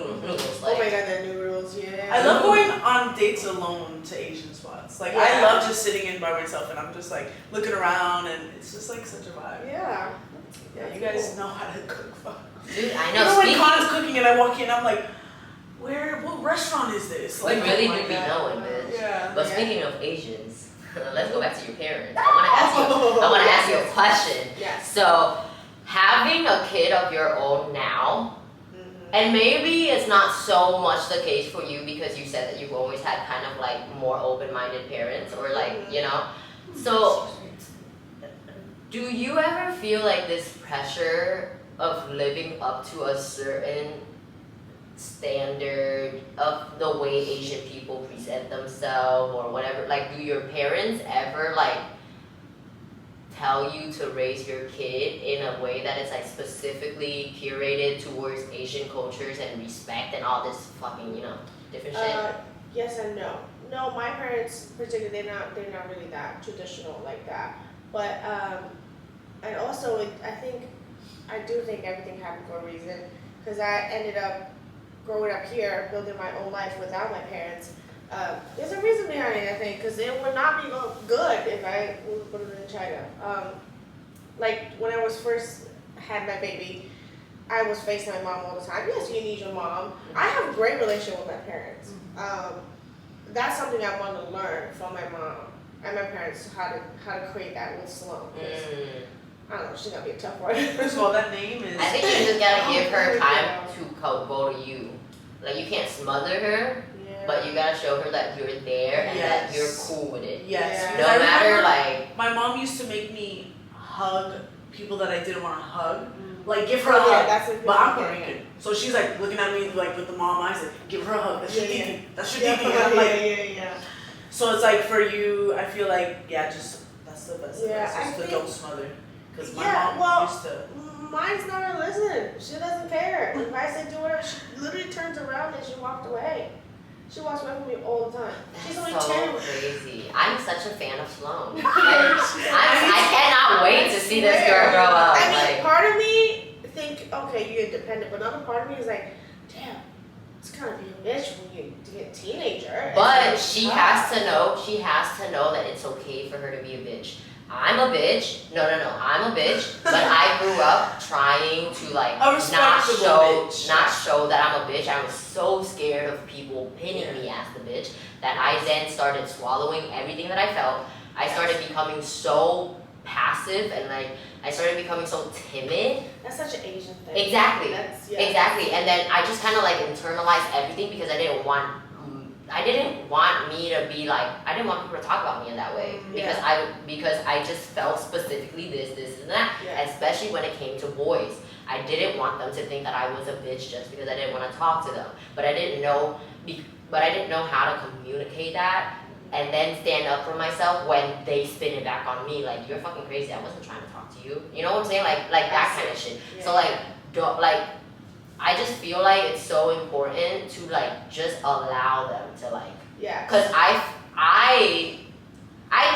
Like, Oh my god, the noodles, I love going on dates alone to Asian spots. Like I love just sitting in by myself and I'm just like looking around and it's just like such a vibe. Yeah. Yeah, you guys know how to cook fuck. Dude, I know. Even when Con's cooking and I walk in, I'm like, what restaurant is this? Like, Like, really do be knowing, bitch. Yeah. But speaking of Asians, let's go back to your parents. I want to ask you a question. Yes. So, having a kid of your own now, and maybe it's not so much the case for you because you said that you've always had kind of like more open-minded parents or like, you know. So, do you ever feel like this pressure of living up to a certain standard of the way Asian people present themselves or whatever? Like, do your parents ever like tell you to raise your kid in a way that is like specifically curated towards Asian cultures and respect and all this fucking, you know, different shit? Yes and no. No, my parents particularly they're not really that traditional like that. But and also I do think everything happened for a reason because I ended up growing up here, building my own life without my parents. There's a reason behind it, I think, because it would not be good if I would have been in China. Like when I was first had my baby, I was facing my mom all the time. Yes, you need your mom. I have a great relationship with my parents. That's something I want to learn from my mom and my parents how to create that with Sloan. I don't know, she's gonna be a tough one. First of all, that name is. I think you just gotta give her time to go to you. Like you can't smother her. But you gotta show her that you're there and that you're cool with it. Yes. No matter like. My mom used to make me hug people that I didn't want to hug. Like give her a hug. But I'm Korean. So she's like looking at me like with the mom eyes like, give her a hug. That's your titi. That's your titi. And I'm like, so it's like for you, I feel like, just that's the best. Just the don't smother. Because my mom used to. Mine's not gonna listen. She doesn't care. If I say do whatever, she literally turns around and she walked away. She walks away from me all the time. She's only 10. So crazy. I'm such a fan of Sloan. I cannot wait to see this girl grow up. I mean, part of me think, okay, you're independent, but another part of me is like, damn, it's kind of be a bitch when you get a teenager. But she has to know that it's okay for her to be a bitch. I'm a bitch. No. I'm a bitch. But I grew up trying to like A respectable bitch. not show that I'm a bitch. I was so scared of people pinning me as the bitch that I then started swallowing everything that I felt. I started becoming so passive and like I started becoming so timid. That's such an Asian thing. Exactly. Exactly. And then I just kind of like internalized everything because I didn't want me to be like, I didn't want people to talk about me in that way because I just felt specifically this and that, especially when it came to boys. I didn't want them to think that I was a bitch just because I didn't want to talk to them, but I didn't know how to communicate that and then stand up for myself when they spin it back on me like, you're fucking crazy, I wasn't trying to talk to you. You know what I'm saying? Like that kind of shit. Yeah. So I just feel like it's so important to like just allow them to like, cause I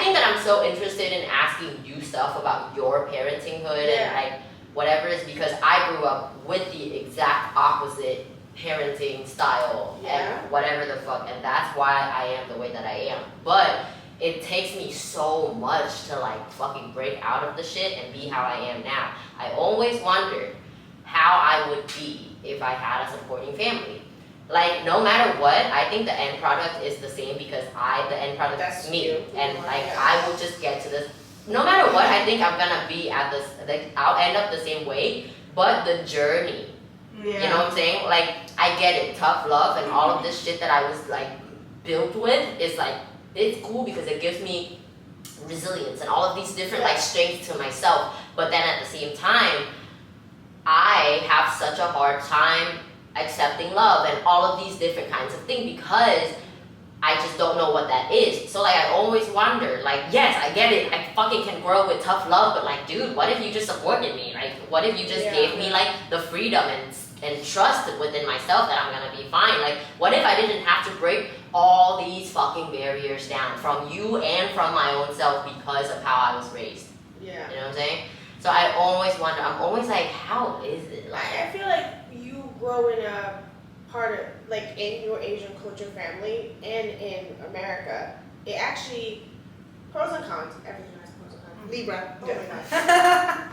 think that I'm so interested in asking you stuff about your parentinghood and like whatever is because I grew up with the exact opposite parenting style and whatever the fuck, and that's why I am the way that I am. But it takes me so much to like fucking break out of the shit and be how I am now. I always wondered how I would be if I had a supporting family. Like no matter what, I think the end product is the same because the end product is me. And like I will just get to this. No matter what, I think I'm gonna be at this, like I'll end up the same way, but the journey, you know what I'm saying? Like I get it, tough love and all of this shit that I was like built with is like, it's cool because it gives me resilience and all of these different like strengths to myself. But then at the same time, I have such a hard time accepting love and all of these different kinds of things because I just don't know what that is. So like I always wonder, like yes, I get it, I fucking can grow with tough love, but like dude, what if you just supported me? Like what if you just gave me like the freedom and trust within myself that I'm gonna be fine? Like what if I didn't have to break all these fucking barriers down from you and from my own self because of how I was raised? Yeah. You know what I'm saying? So I always wonder, I'm always like, how is it? Like I feel like you grow in a part of, like in your Asian culture family and in America, it actually, pros and cons, everything has pros and cons. Libra, oh my god.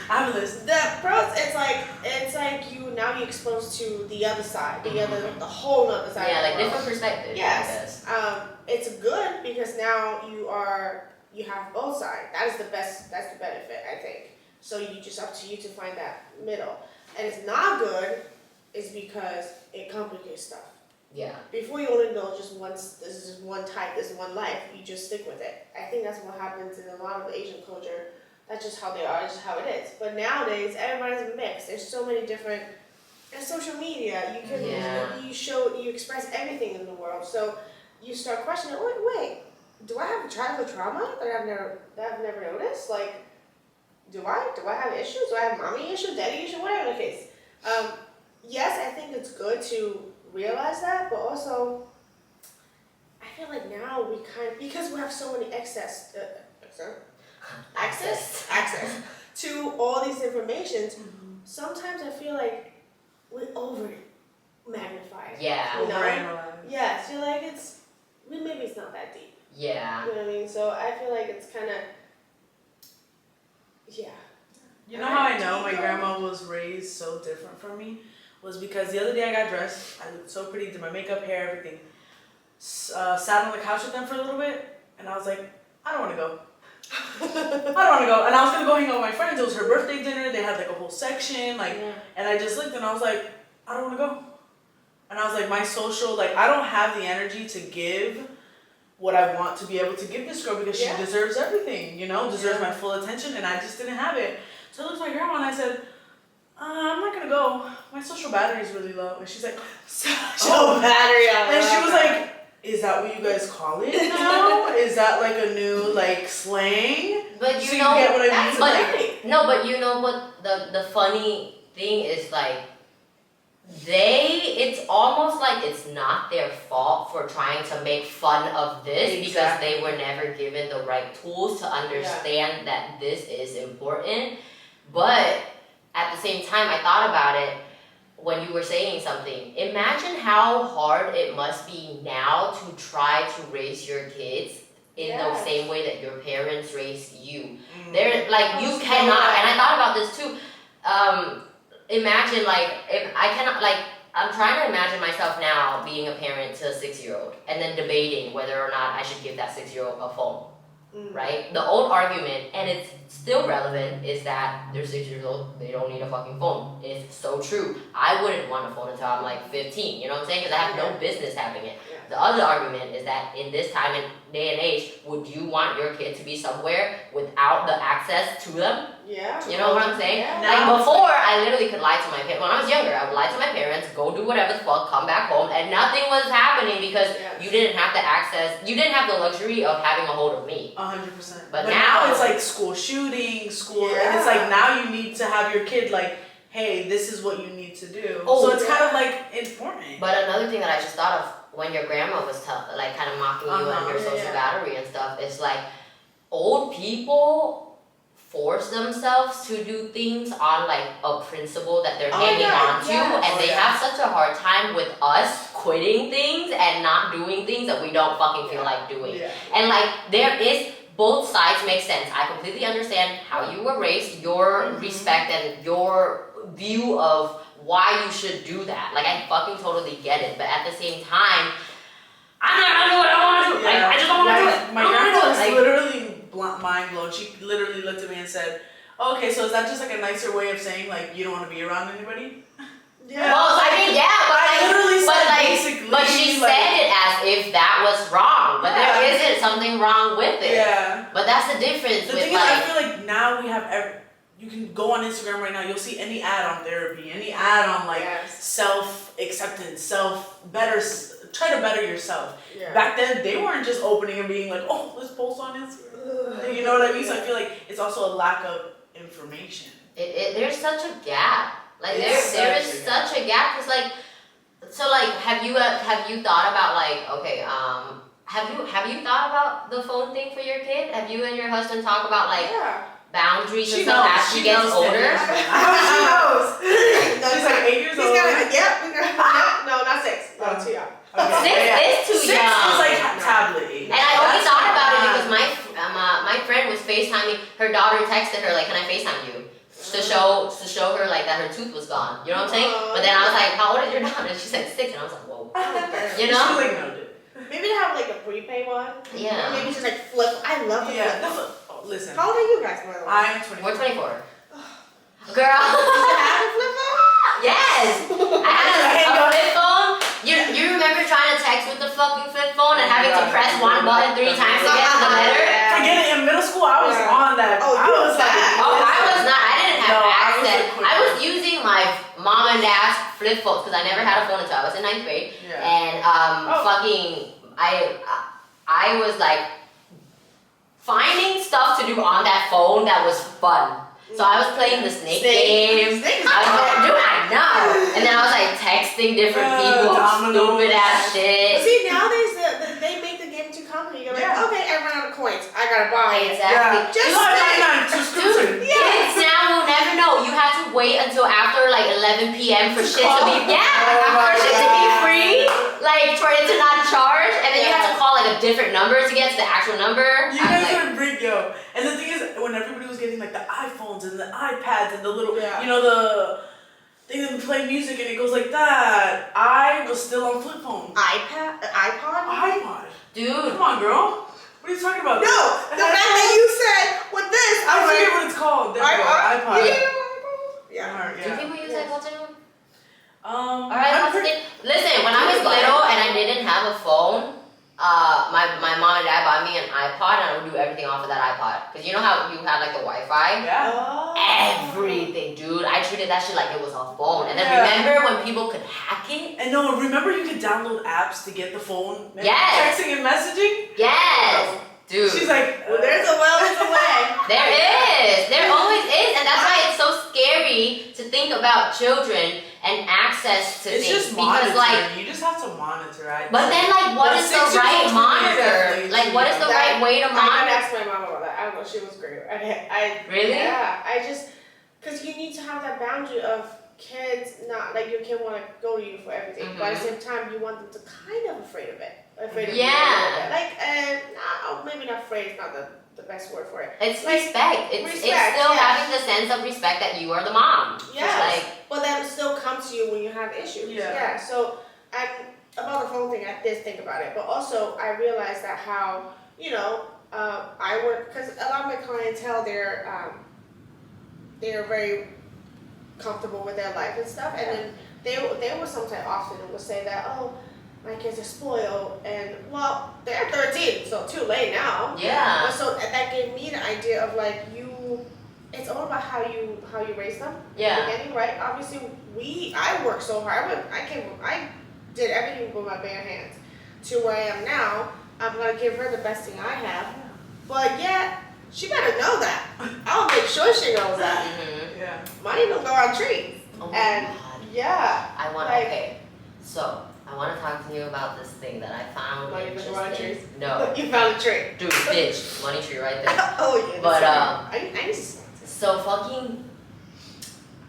I'm listening. The pros, it's like you exposed to the other side, the whole other side. Yeah, like different perspectives. Yes. It's good because now you have both sides. That's the benefit, I think. So you just up to you to find that middle. And it's not good is because it complicates stuff. Yeah. Before you only know just once, this is just one type, this is one life, you just stick with it. I think that's what happens in a lot of the Asian culture. That's just how they are, it's just how it is. But nowadays, everybody's mixed. There's so many different, and social media, you can, you express everything in the world. So you start questioning, wait, do I have childhood trauma that I've never noticed? Like, do I have issues? Do I have mommy issues, daddy issues, whatever the case? Yes, I think it's good to realize that, but also, I feel like now because we have so many access to all these informations, sometimes I feel like we over magnify it. Yeah. You know? Yeah, so like maybe it's not that deep. Yeah. You know what I mean? So I feel like it's kind of, You know how I know my grandma was raised so different from me? Was because the other day I got dressed, I looked so pretty, did my makeup, hair, everything. Sat on the couch with them for a little bit, and I was like, I don't want to go. I don't want to go. And I was going to go hang out with my friends. It was her birthday dinner. They had like a whole section. And I just looked and I was like, I don't want to go. And I was like, my social, like, I don't have the energy to give what I want to be able to give this girl because she deserves everything, deserves my full attention, and I just didn't have it. So I looked at my grandma and I said, I'm not gonna go. My social battery is really low. And she's like, social battery. And she was like, is that what you guys call it now? Is that like a new slang? But you get what I mean? But, no, but you know what the funny thing is, like, it's almost like it's not their fault for trying to make fun of this because they were never given the right tools to understand that this is important. But at the same time, I thought about it when you were saying something. Imagine how hard it must be now to try to raise your kids in the same way that your parents raised you. Mm. They're like, you cannot, and I thought about this too. Imagine like, if I cannot, like, I'm trying to imagine myself now being a parent to a 6-year-old and then debating whether or not I should give that 6-year-old a phone. Right? The old argument, and it's still relevant, is that they're 6 years old, they don't need a fucking phone. It's so true. I wouldn't want a phone until I'm like 15, you know what I'm saying? Because I have no business having it. The other argument is that in this time and day and age, would you want your kid to be somewhere without the access to them? Yeah. You know what I'm saying? Yeah. Like before, I literally could lie to my parents. When I was younger, I would lie to my parents, go do whatever the fuck, come back home, and nothing was happening because you didn't have the access, you didn't have the luxury of having a hold of me. 100%. But now it's like school shooting, and it's like now you need to have your kid like, hey, this is what you need to do. So it's kind of like important. But another thing that I just thought of when your grandma was like kind of mocking you and your social battery and stuff, it's like old people force themselves to do things on like a principle that they're hanging on to, and they have such a hard time with us quitting things and not doing things that we don't fucking feel like doing. And like there is, both sides make sense. I completely understand how you were raised, your respect and your view of why you should do that. Like I fucking totally get it, but at the same time, I'm not gonna do what I want to do. Like, I just don't want to do it. My grandma was literally mind blown. She literally looked at me and said, "Okay, so is that just like a nicer way of saying like you don't want to be around anybody?" Yeah. Well, I mean, but she said it as if that was wrong, but there isn't something wrong with it. Yeah. But that's the difference. The thing is, I feel like now we have you can go on Instagram right now. You'll see any ad on therapy, any ad on like self-acceptance, try to better yourself. Yeah. Back then, they weren't just opening and being like, "Oh, let's post on Instagram." You know what I mean? So I feel like it's also a lack of information. There's such a gap. Like there is such a gap. Cause like, so like, have you thought about like, okay, have you thought about the phone thing for your kid? Have you and your husband talk about like boundaries and stuff as she gets older? She knows. She's like 8 years old. No, not 6. No, too young. Okay. 6 is too young. 6 is like tablet age. And I only thought about it because my friend was FaceTiming. Her daughter texted her like, "Can I FaceTime you?" To show her like that her tooth was gone. You know what I'm saying? But then I was like, "How old is your daughter?" She said 6, and I was like, "Whoa." You know? She like knows it. Maybe they have like a prepaid one. Yeah. Or maybe just like flip. I love the flip. Listen. How old are you guys, by the way? I am 24. We're 24. Girl. Did you have a flip phone? Yes. I had a flip phone. You remember trying to text with the fucking flip phone and having to press one button 3 times to get to the letter? Forget it. In middle school, I was on that. Oh, I was not. I didn't have access. I was using my mom and dad's flip phones because I never had a phone until I was in 9th grade. Yeah. And I was like finding stuff to do on that phone that was fun. So I was playing the snake game. I know. And then I was like texting different people, stupid ass shit. See, nowadays they make the game too complicated. You're like, okay, I ran out of coins. I gotta buy it. Exactly. Dude, kids now will never know. You had to wait until after like 11 p.m. for shit to be for shit to be free, like for it to not charge, and then you have to call like a different number to get to the actual number. You guys are big, yo. And the thing is, when everybody was getting like the iPhones and the iPads and the little, you know, the thing that play music and it goes like that, I was still on flip phone. iPod? Dude. Come on, girl. What are you talking about? No, the fact that you said with this, I forget what it's called. There we go. iPod. Yeah. Do people use iPods anymore? Alright, listen, when I was little and I didn't have a phone, my mom and dad bought me an iPod and I would do everything off of that iPod. Because you know how you had like the Wi-Fi? Yeah. Everything, dude. I treated that shit like it was a phone. And then remember when people could hack it? And no, remember you could download apps to get the phone? Yes. Texting and messaging? Yes. Dude. She's like, well, there's a way. There is. There always is. And that's why it's so scary to think about children and access to it's things. Just because like you just have to monitor, right? But then like what is the right monitor? Like what is the right way to monitor? I asked my mom about that. I don't know, she was great. Really? Yeah. Because you need to have that boundary of kids not like your kid want to go to you for everything, but at the same time you want them to kind of afraid of it. Afraid of you a little bit. Like maybe not afraid is not the best word for it. It's like, respect. It's still having the sense of respect that you are the mom. Yes. But that will still come to you when you have issues. Yeah. So, and about the phone thing, I did think about it. But also, I realized that how, I work, because a lot of my clientele, they're very comfortable with their life and stuff. And then they will sometimes often would say that, oh, my kids are spoiled, and well, they're 13, so too late now. Yeah. But so that gave me the idea of like it's all about how you raise them. Yeah. In the beginning, right? Obviously, I worked so hard. I did everything with my bare hands to where I am now. I'm gonna give her the best thing I have, but yeah, she better know that. I'll make sure she knows that. Mm-hmm. Yeah. Money don't go on trees. Oh my And God. yeah. I want okay. So I want to talk to you about this thing that I found Money doesn't grow on trees? interesting. No, You found a tree. dude, bitch, money tree right there. Oh yeah. But I so fucking,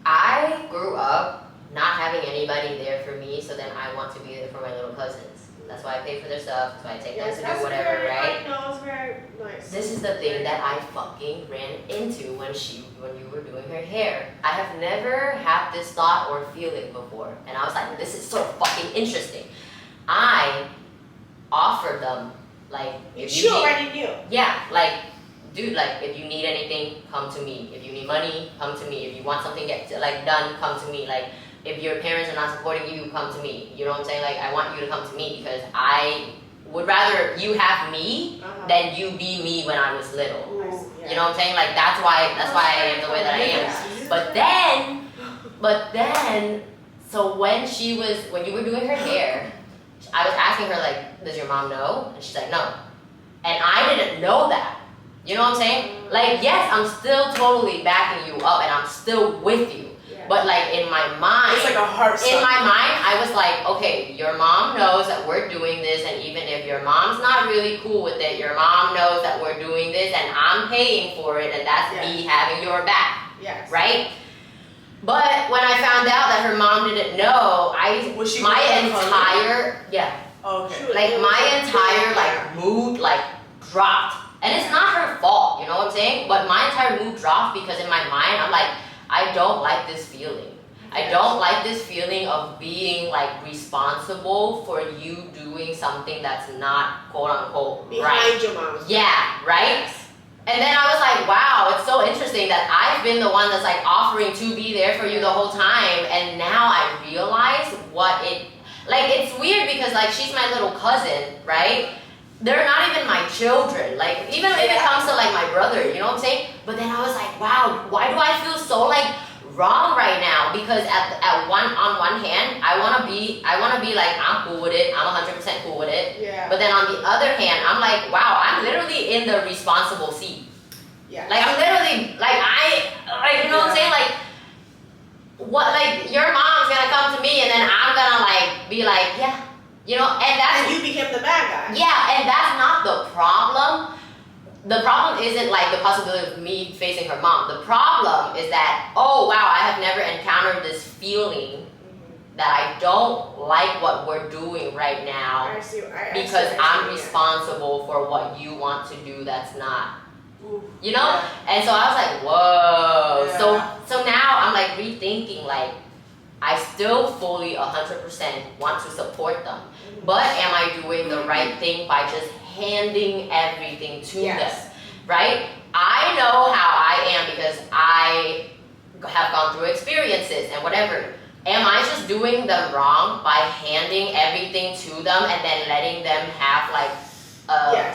I grew up not having anybody there for me, so then I want to be there for my little cousins. That's why I pay for their stuff. That's why I take them to do whatever, right? I know, it's very nice. This is the thing that I fucking ran into when you were doing her hair. I have never had this thought or feeling before, and I was like, this is so fucking interesting. I offered them, like, if She already knew. yeah, like, dude, like, if you need anything, come to me. If you need money, come to me. If you want something done, come to me. Like, if your parents are not supporting you, come to me. You know what I'm saying? Like, I want you to come to me because I would rather you have me than you be me when I was little. You know what I'm saying? Like, that's why I am the way that I am. But then, so when you were doing her hair, I was asking her, like, does your mom know? And she's like, no. And I didn't know that. You know what I'm saying? Like, yes, I'm still totally backing you up and I'm still with you. But like in my mind, it's like a heart. In my mind, I was like, okay, your mom knows that we're doing this, and even if your mom's not really cool with it, your mom knows that we're doing this, and I'm paying for it, and that's me having your back. Yes. Right? But when I found out that her mom didn't know, mood like dropped. And it's not her fault, you know what I'm saying? But my entire mood dropped because in my mind, I'm like, I don't like this feeling. I don't like this feeling of being like responsible for you doing something that's not quote unquote behind your mom. Yeah, right? And then I was like, wow, it's so interesting that I've been the one that's like offering to be there for you the whole time, and now I realize it's weird because like she's my little cousin, right? They're not even my children, like even if it comes to like my brother, you know what I'm saying? But then I was like, wow, why do I feel so like wrong right now? Because on one hand, I wanna be like, I'm cool with it, I'm 100% cool with it. Yeah. But then on the other hand, I'm like, wow, I'm literally in the responsible seat. Yeah. Like I'm literally you know what I'm saying? Like what, like your mom's gonna come to me and then I'm gonna like be like, yeah. You know, and you became the bad guy. Yeah, and that's not the problem. The problem isn't like the possibility of me facing her mom. The problem is that, oh wow, I have never encountered this feeling that I don't like what we're doing right now because I'm responsible for what you want to do that's not. You know? Yeah. And so I was like, whoa. Yeah. So now I'm like rethinking, like, I still fully 100% want to support them. But am I doing the right thing by just handing everything to them? Right? I know how I am because I have gone through experiences and whatever. Am I just doing them wrong by handing everything to them and then letting them have like a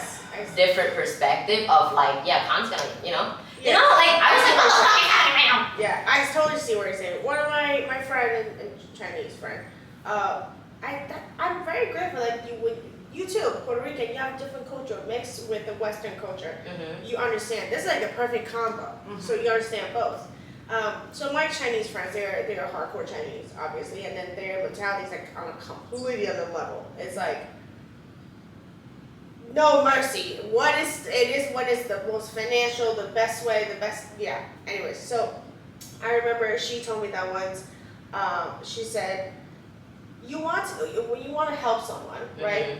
different perspective of like, Khan's gonna, you know? You know, like, I was like, oh, yeah, I totally see what you're saying. One of my friend and Chinese friend, I'm very grateful that you too, Puerto Rican, you have a different culture mixed with the Western culture. Mm-hmm. You understand. This is like the perfect combo. Mm-hmm. So you understand both. So my Chinese friends, they're hardcore Chinese, obviously, and then their mentality is like on a completely other level. It's like no mercy. What is the most financial, the best way, Anyways, so I remember she told me that once. She said, when you want to help someone, right?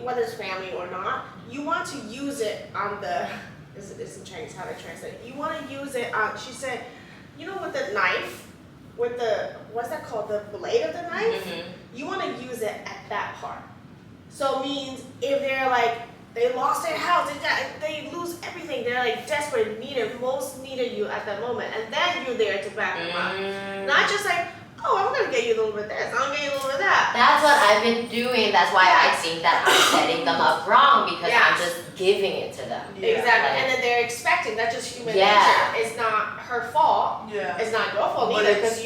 Whether it's family or not, you want to use it on the. It's in Chinese. How to translate? You want to use it on. She said, with the knife, with the what's that called? The blade of the knife. You want to use it at that part. So it means if they're like they lost their house, they lose everything. They're like desperate, most needed you at that moment, and then you're there to back them up. Not just like, oh, I'm gonna get you a little bit of this, I'm gonna get you a little bit of that. That's what I've been doing. That's why I think that I'm setting them up wrong because I'm just giving it to them. Exactly, and then they're expecting. That's just human nature. It's not her fault. It's not your fault either because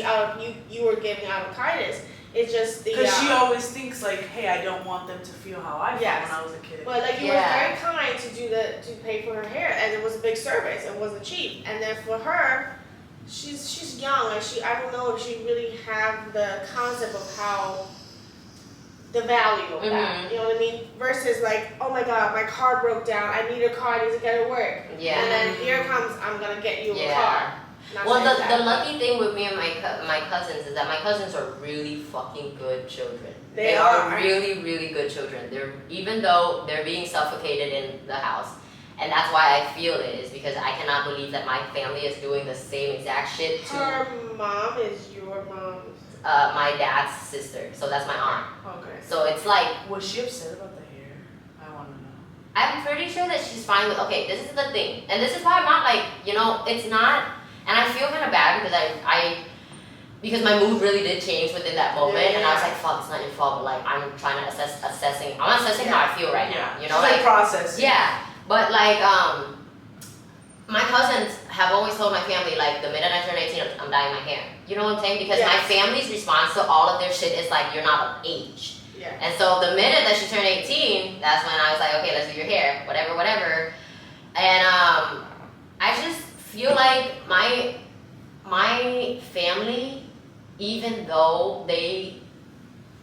you were giving out of kindness. It's just because she always thinks like, hey, I don't want them to feel how I felt when I was a kid. But like you were very kind to pay for her hair, and it was a big service. It wasn't cheap. And then for her, she's young, and I don't know if she really have the concept of how the value of that. You know what I mean? Versus like, oh my God, my car broke down. I need a car. I need to get to work. And then here comes, I'm gonna get you a car. Well, the lucky thing with me and my cousins is that my cousins are really fucking good children. They are really, really good children. Even though they're being suffocated in the house. And that's why I feel it, is because I cannot believe that my family is doing the same exact shit to... Her mom is your mom's? My dad's sister. So that's my aunt. Okay. So it's like... Was she upset about the hair? I want to know. I'm pretty sure that she's fine with... Okay, this is the thing. And this is why I'm not like, it's not... And I feel kind of bad because because my mood really did change within that moment, and I was like, "Fuck, it's not your fault." But like, I'm trying to assessing. I'm assessing how I feel right now. Like process. Yeah, but like, my cousins have always told my family like, the minute I turn 18, I'm dyeing my hair. You know what I'm saying? Because my family's response to all of their shit is like, "You're not of age." And so the minute that she turned 18, that's when I was like, "Okay, let's do your hair, whatever." And I just feel like my family, even though they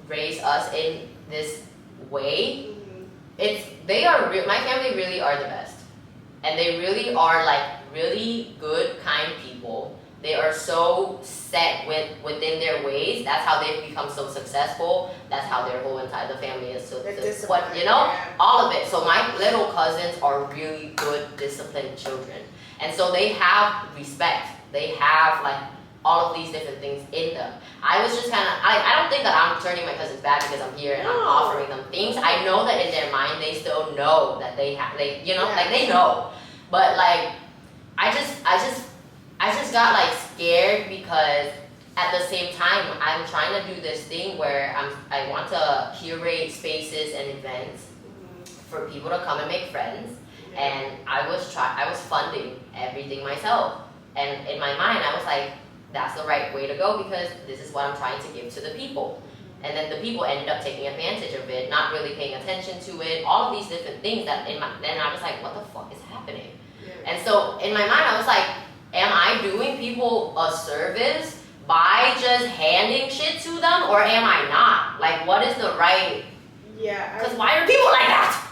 raise us in this way, my family really are the best, and they really are like really good, kind people. They are so set within their ways. That's how they've become so successful. That's how their whole entire family is so all of it. So my little cousins are really good, disciplined children. And so they have respect. They have like all of these different things in them. I was just kind of, I don't think that I'm turning my cousins bad because I'm here and I'm offering them things. I know that in their mind they still know that they know. But like, I just got like scared because at the same time I'm trying to do this thing where I want to curate spaces and events for people to come and make friends. And I was funding everything myself. And in my mind, I was like, that's the right way to go because this is what I'm trying to give to the people. And then the people ended up taking advantage of it, not really paying attention to it, all of these different things then I was like, what the fuck is happening? And so in my mind, I was like, am I doing people a service by just handing shit to them, or am I not? Like, what is the right... Because why are people like that?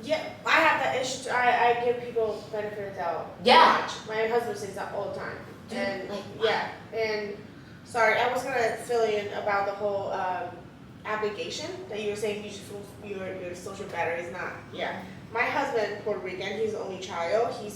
Yeah, I have that issue. I give people benefit of the doubt. Yeah. My husband says that all the time. Dude, And like, and sorry, I was gonna fill in about the whole obligation that you were saying. Your social battery is not. Yeah. My husband, Puerto Rican, he's the only child. He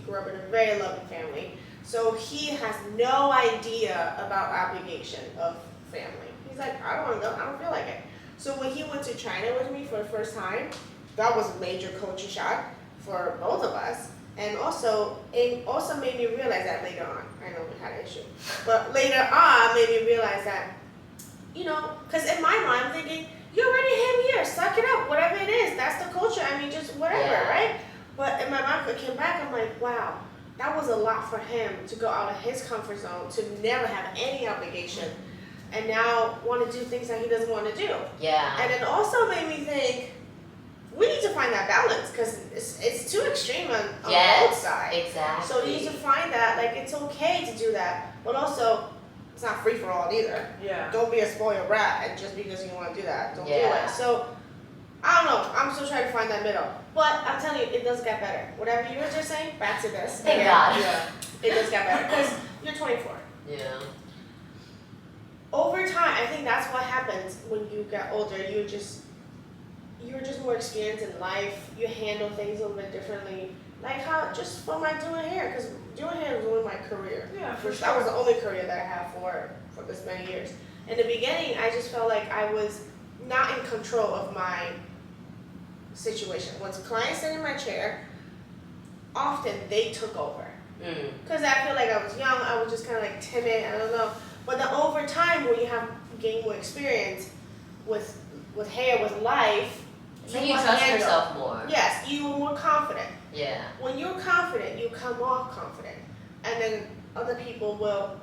grew up in a very loving family, so he has no idea about obligation of family. He's like, I don't want to go. I don't feel like it. So when he went to China with me for the first time, that was a major culture shock for both of us. And it also made me realize that later on. I know we had an issue. But later on, made me realize that, because in my mind, I'm thinking, you already him here, suck it up, whatever it is. That's the culture. I mean, just whatever, right? But in my mind, it came back, I'm like, wow, that was a lot for him to go out of his comfort zone, to never have any obligation, and now want to do things that he doesn't want to do. Yeah. And it also made me think, we need to find that balance because it's too extreme on both sides. Exactly. So you need to find that, like, it's okay to do that, but also it's not free for all either. Yeah. Don't be a spoiled brat, and just because you want to do that, don't do it. So I don't know. I'm still trying to find that middle, but I'm telling you, it does get better. Whatever you were just saying, back to this. Thank God. Yeah. It does get better because you're 24. Yeah. over time, I think that's what happens when you get older. You're just more experienced in life. You handle things a little bit differently. Like how just from my doing hair, because doing hair ruined my career. Yeah, for sure. That was the only career that I had for this many years. In the beginning, I just felt like I was not in control of my situation. Once a client sat in my chair, often they took over. Because I feel like I was young, I was just kind of like timid, I don't know. But then over time, when you have gained more experience with hair, with life, so you trust yourself more. Yes, you are more confident. Yeah. When you're confident, you come off confident. And then other people will,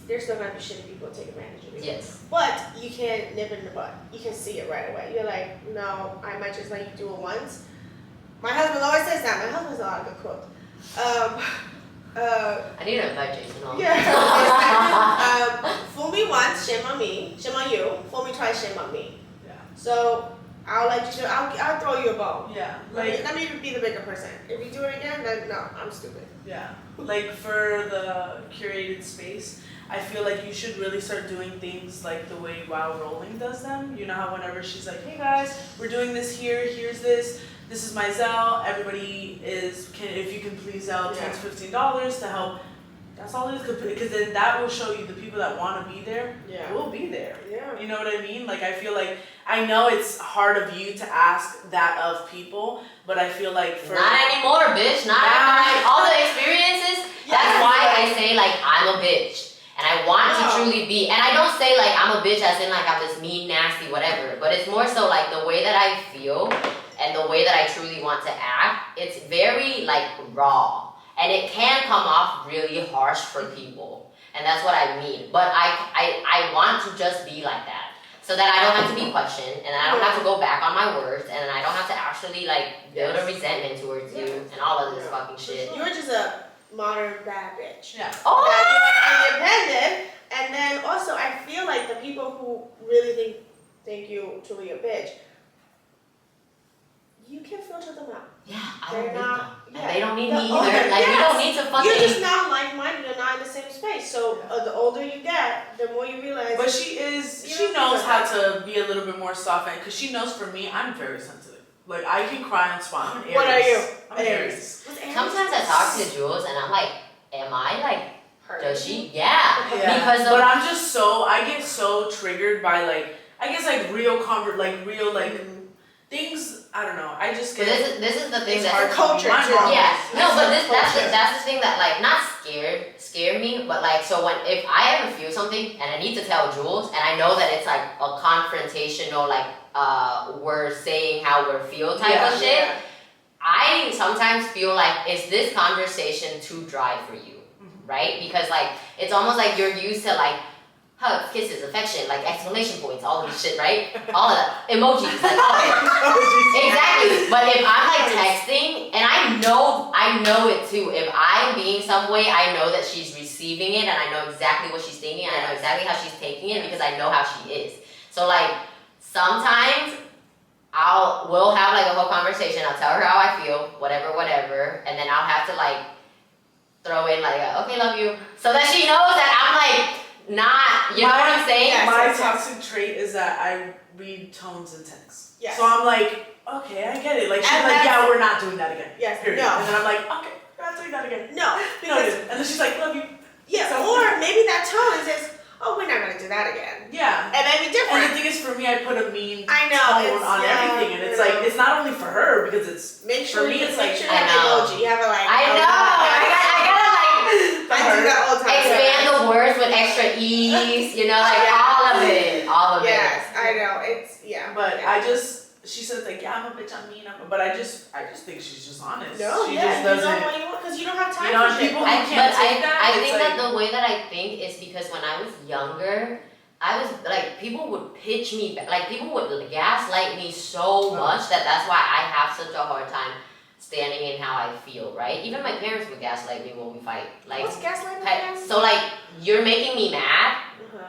there's still going to be shitty people who take advantage of you. Yes. But you can't nip it in the bud. You can see it right away. You're like, no, I might just let you do it once. My husband always says that. My husband's a lot of good quote. I need to invite Jason on. Yeah. Fool me once, shame on me. Shame on you. Fool me twice, shame on me. Yeah. So I'll let you do. I'll throw you a bone. Yeah. Let me be the bigger person. If you do it again, then no, I'm stupid. Yeah. Like for the curated space, I feel like you should really start doing things like the way Wow Rolling does them. You know how whenever she's like, hey guys, we're doing this here, here's this. This is my Zelle. Everybody if you can please Zelle $10 to $15 to help. That's all it is, because then that will show you the people that want to be there will be there. Yeah. You know what I mean? Like I feel like I know it's hard of you to ask that of people, but I feel like for not anymore, bitch. Not after all the experiences. That's why I say like I'm a bitch. And I want to truly be, and I don't say like I'm a bitch as in like I'm this mean, nasty, whatever, but it's more so like the way that I feel and the way that I truly want to act, it's very like raw. And it can come off really harsh for people. And that's what I mean. But I want to just be like that. So that I don't have to be questioned, and I don't have to go back on my words, and I don't have to actually like build a resentment towards you and all of this fucking shit. You're just a modern bad bitch. Yeah. Oh! That you're independent, and then also I feel like the people who really think you truly a bitch, you can filter them out. Yeah, I don't need them. Yeah. And they don't need me either. Like, we don't need to fucking... You're just not like-minded. You're not in the same space. So the older you get, the more you realize... But she knows how to be a little bit more soft, because she knows for me, I'm very sensitive. Like, I can cry on spot. I'm Aries. What are you? I'm Aries. Sometimes I talk to Jules, and I'm like, am I like... Does she? Yeah. Because but I'm just so... I get so triggered by, like... I guess, like, real things... I don't know. I just get. But this is the thing it's that culture. Yeah. No, but that's the thing that like not scare me, but like so if I ever feel something and I need to tell Jules and I know that it's like a confrontational like we're saying how we feel type of shit. Yeah. I sometimes feel like is this conversation too dry for you, right? Because like it's almost like you're used to like. Hugs, kisses, affection, like exclamation points, all of this shit, right? All of that. Emojis, like all of it. Exactly. But if I'm like texting, and I know it too. If I'm being some way, I know that she's receiving it, and I know exactly what she's thinking, and I know exactly how she's taking it because I know how she is. So like, sometimes we'll have like a whole conversation. I'll tell her how I feel, whatever, and then I'll have to like throw in like, okay, love you, so that she knows that I'm like. Not, you know what I'm saying? Yes, my toxic trait is that I read tones in text. Yes. So I'm like, okay, I get it. Like, she's like, yeah, we're not doing that again. Yes, period. no. And then I'm like, okay, we're not doing that again. No, because... And then she's like, love you. Yeah, so, or maybe that tone says, oh, we're not going to do that again. Yeah. It may be different. And the thing is, for me, I put a mean tone on everything. And it's like, it's not only for her, because it's, make sure for me, it's like, you have an emoji. You have a like, I know. I gotta like, I do that all the time. Expand the words with extra ease, you know, like all of it. Yes, I know. It's, But she said like, yeah, I'm a bitch, I'm mean, but I just think she's just honest. No, she just doesn't. You know what you want, because you don't have time for people who I think like, that the way that I think is because when I was younger, I was like, people would pitch me, like people would gaslight me so much that's why I have such a hard time standing in how I feel, right? Even my parents would gaslight me when we fight. Like, what's gaslighting again? So like, you're making me mad,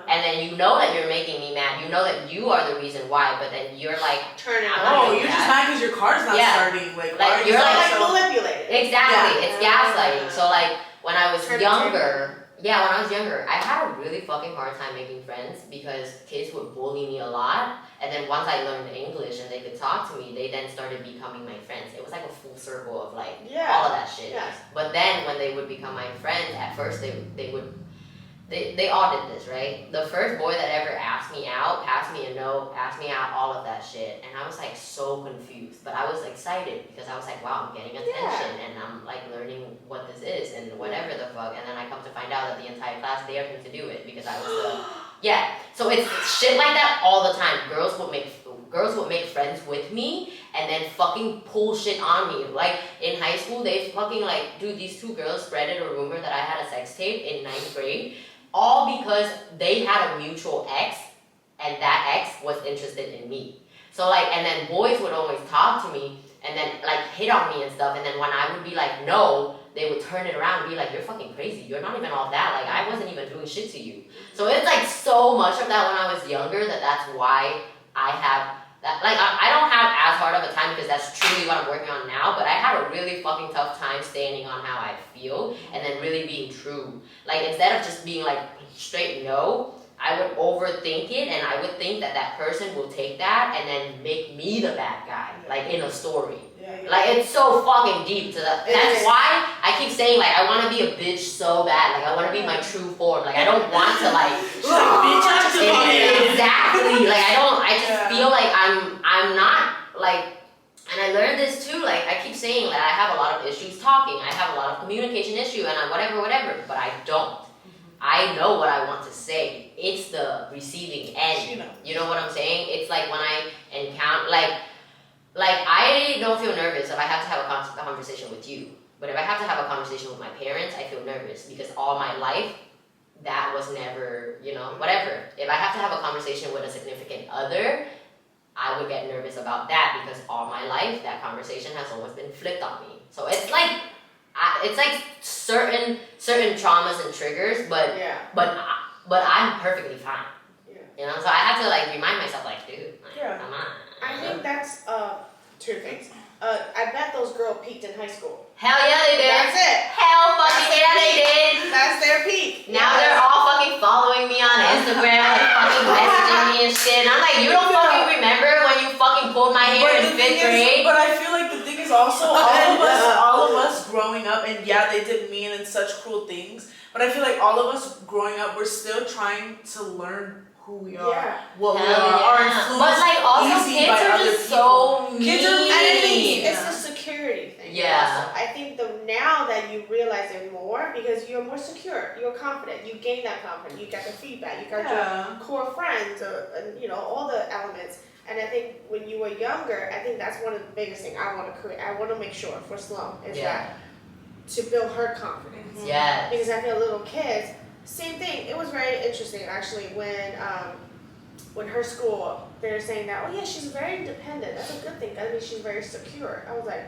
and then you know that you're making me mad. You know that you are the reason why, but then you're like, turning. Oh, you're just mad because your car's not starting. Like you're like manipulated. Exactly, it's gaslighting. So like, when I was younger, Yeah, when I was younger, I had a really fucking hard time making friends because kids would bully me a lot. And then once I learned English and they could talk to me, they then started becoming my friends. It was like a full circle of like all of that shit. Yes. But then when they would become my friends, at first they all did this, right? The first boy that ever asked me out, passed me a note, asked me out, all of that shit. And I was like so confused. But I was excited because I was like, wow, I'm getting attention and I'm like learning what this is and whatever the fuck. And then I come to find out that the entire class dared him to do it because I was the So it's shit like that all the time. Girls would make friends with me and then fucking pull shit on me. Like in high school, they fucking like, dude, these two girls spreaded a rumor that I had a sex tape in 9th grade. All because they had a mutual ex, and that ex was interested in me. So like, and then boys would always talk to me, and then like hit on me and stuff, and then when I would be like, no, they would turn it around and be like, you're fucking crazy, you're not even all that, like I wasn't even doing shit to you. So it's like so much of that when I was younger that's why I have that, like I don't have as hard of a time because that's truly what I'm working on now, but I had a really fucking tough time standing on how I feel and then really being true. Like instead of just being like straight no, I would overthink it and I would think that that person will take that and then make me the bad guy, like in a story. Like it's so fucking deep to that. That's why I keep saying like I want to be a bitch so bad. Like I want to be my true form. Like I don't want to like exactly. Like I just feel like I'm not like. And I learned this too. Like I keep saying that I have a lot of issues talking. I have a lot of communication issue and whatever. But I don't. I know what I want to say. It's the receiving end. You know what I'm saying? It's like when I encounter like I don't feel nervous if I have to have a conversation with you. But if I have to have a conversation with my parents, I feel nervous because all my life, that was never, whatever. If I have to have a conversation with a significant other, I would get nervous about that because all my life, that conversation has always been flipped on me. So it's like certain traumas and triggers, but I'm perfectly fine. So I have to like remind myself, like, dude, like, come on. I think that's two things. I bet those girls peaked in high school. Hell yeah, they did. That's it. Hell fucking yeah, they did. That's their peak. Now they're all fucking following me on Instagram, like fucking messaging me and shit. And I'm like, you don't fucking remember when you fucking pulled my hair in 5th grade? But I feel like the thing is also all of us growing up, and yeah, they did mean and such cruel things. But I feel like all of us growing up, we're still trying to learn who we are, what we are, our influence. But like also kids are just so mean. Kids are mean. It's the security thing. Yeah. Also. I think now that you realize it more because you're more secure, you're confident, you gain that confidence, you got the feedback, you got your core friends, all the elements. And I think when you were younger, I think that's one of the biggest things I want to create. I want to make sure for Sloan is that to build her confidence. Yes. Because I feel little kids. Same thing. It was very interesting actually when her school they were saying that she's very independent. That's a good thing. That means she's very secure. I was like,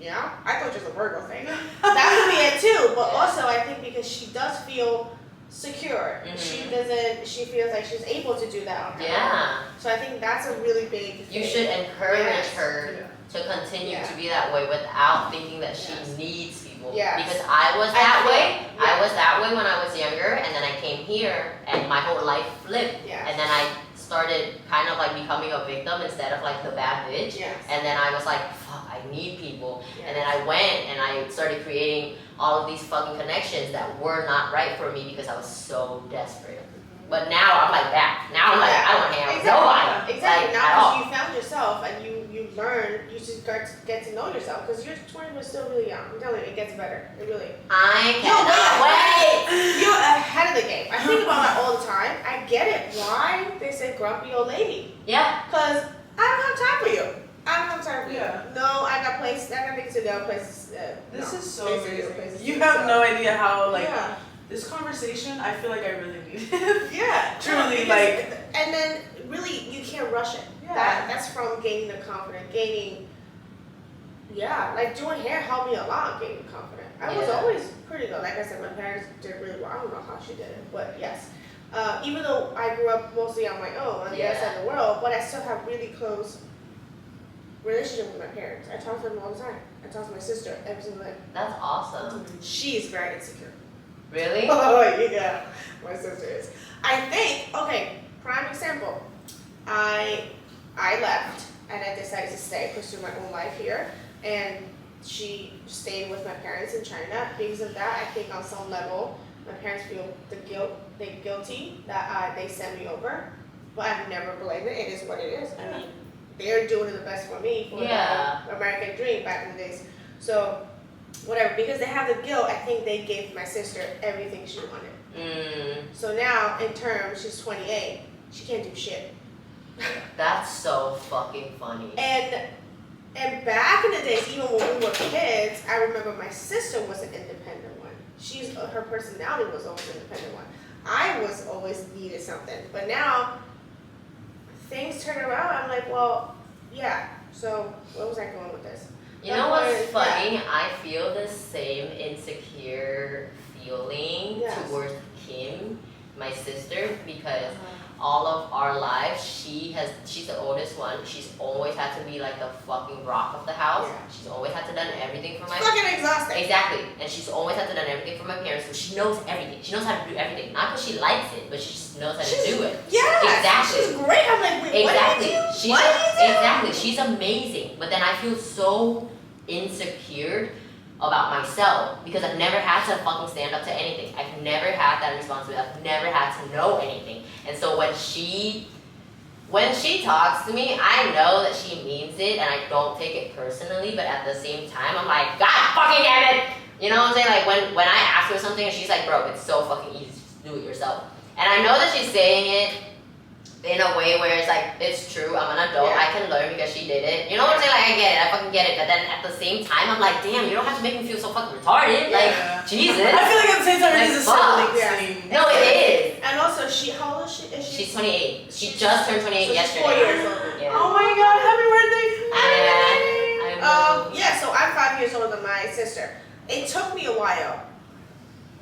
yeah, I thought it was a Virgo thing. That could be it too. But also I think because she does feel secure, she feels like she's able to do that on her own. So I think that's a really big thing. You should encourage her to continue to be that way without thinking that she needs people. Because I was that way. I was that way when I was younger, and then I came here, and my whole life flipped. And then I started kind of like becoming a victim instead of like the bad bitch. And then I was like, fuck, I need people. And then I went and I started creating all of these fucking connections that were not right for me because I was so desperate. But now I'm like that. Now I'm like, I don't hang out with nobody. Exactly. Like, now because you found yourself and you learn, you just get to know yourself because you're 20 but still really young. I'm telling you, it gets better. It really. I cannot wait. You're ahead of the game. I think about that all the time. I get it. Why they say grumpy old lady? Yeah. Because I don't have time for you. I don't have time for you. No, I got places. I got things to go. Places. This is so amazing. You have no idea how this conversation. I feel like I really need it. Truly, like. And then really, you can't rush it. That's from gaining the confidence, like doing hair helped me a lot gaining confidence. I was always pretty good. Like I said, my parents did really well. I don't know how she did it, but yes. Even though I grew up mostly on my own on the other side of the world, but I still have really close relationship with my parents. I talk to them all the time. I talk to my sister every single day. That's awesome. She is very insecure. Really? Oh yeah, my sister is. I think, okay, prime example. I left and I decided to stay, pursue my own life here, and she stayed with my parents in China. Because of that, I think on some level, my parents feel they're guilty that they sent me over, but I've never blamed it. It is what it is. I mean, they're doing the best for me for the American dream back in the days. So, whatever. Because they have the guilt, I think they gave my sister everything she wanted. So now, in turn, she's 28. She can't do shit. That's so fucking funny. And back in the days, even when we were kids, I remember my sister was an independent one. Her personality was always an independent one. I was always needed something. But now, things turn around. I'm like, well, yeah. So where was I going with this? You know what's funny? Yeah. I feel the same insecure feeling towards Kim, my sister, because all of our lives, she's the oldest one. She's always had to be like the fucking rock of the house. Yeah. She's always had to done everything for my parents. Fucking exhausting. Exactly. And she's always had to done everything for my parents, so she knows everything. She knows how to do everything. Not because she likes it, but she just knows how to do it. Yeah. Exactly. She's great. I'm like, wait, exactly. What do you do? Exactly. She's amazing. But then I feel so insecure about myself because I've never had to fucking stand up to anything. I've never had that responsibility. I've never had to know anything. And so when she talks to me, I know that she means it and I don't take it personally, but at the same time I'm like, God fucking damn it! You know what I'm saying? Like when I ask her something and she's like, bro, it's so fucking easy, just do it yourself. And I know that she's saying it in a way where it's like, it's true, I'm an adult, I can learn because she did it. You know what I'm saying? Like, I get it, I fucking get it. But then at the same time, I'm like, damn, you don't have to make me feel so fucking retarded. Like, Jesus. I feel like at the same time, it is a sibling thing. No, it is. And also, how old is she? She's 28. She just turned 28 yesterday. 4 years old. Yeah. Oh my God, happy birthday. I yeah, so I'm 5 years older than my sister. It took me a while.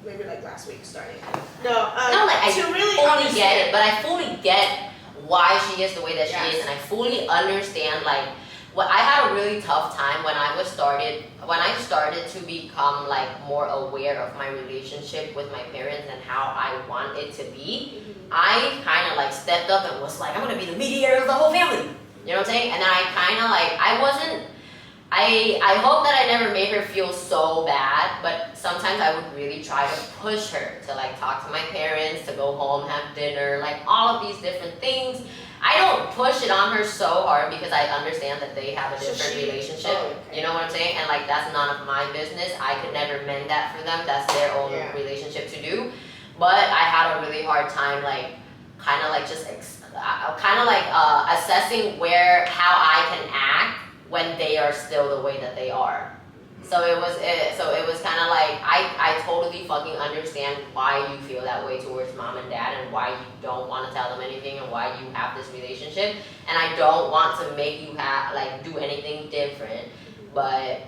Maybe like last week starting. No, like I to really fully get it, but I fully get why she is the way that she is, and I fully understand like what I had a really tough time when I started to become like more aware of my relationship with my parents and how I want it to be. I kind of like stepped up and was like, I'm gonna be the mediator of the whole family. You know what I'm saying? And then I kind of like I hope that I never made her feel so bad, but sometimes I would really try to push her to like talk to my parents, to go home, have dinner, like all of these different things. I don't push it on her so hard because I understand that they have a different relationship. You know what I'm saying? And like that's none of my business. I could never mend that for them. That's their own relationship to do. But I had a really hard time like kind of like assessing how I can act when they are still the way that they are. So it was kind of like, I totally fucking understand why you feel that way towards mom and dad and why you don't want to tell them anything and why you have this relationship. And I don't want to make you do anything different. But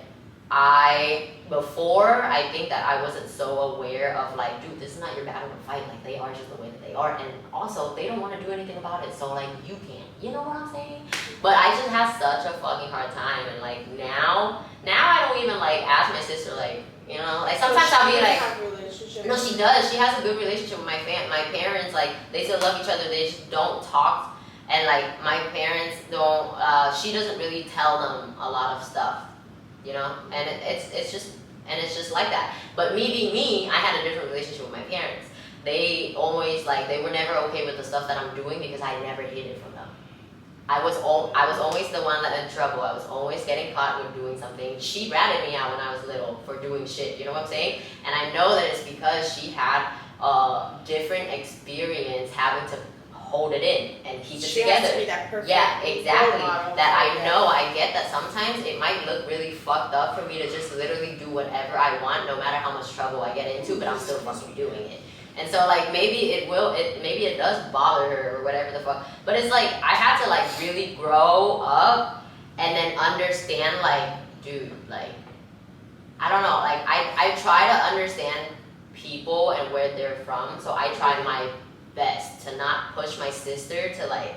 before, I think that I wasn't so aware of like, dude, this is not your battle to fight. Like, they are just the way that they are. And also, they don't want to do anything about it. So like, you can't. You know what I'm saying? But I just had such a fucking hard time. And like, now I don't even like ask my sister, like, you know, like sometimes I'll be like, no, she does. She has a good relationship with my parents. Like, they still love each other. They just don't talk. And like, my parents don't, she doesn't really tell them a lot of stuff. You know, and it's just like that. But me being me, I had a different relationship with my parents. They always they were never okay with the stuff that I'm doing because I never hid it from them. I was always the one that in trouble. I was always getting caught with doing something. She ratted me out when I was little for doing shit. You know what I'm saying? And I know that it's because she had a different experience having to hold it in and keep it together. Has to be that perfect exactly. That I know, that. I get that sometimes it might look really fucked up for me to just literally do whatever I want, no matter how much trouble I get into, but I'm still fucking doing it. And so like maybe it does bother her or whatever the fuck. But it's like I had to like really grow up and then understand like, dude, like I don't know, like I try to understand people and where they're from, so I try my best to not push my sister to like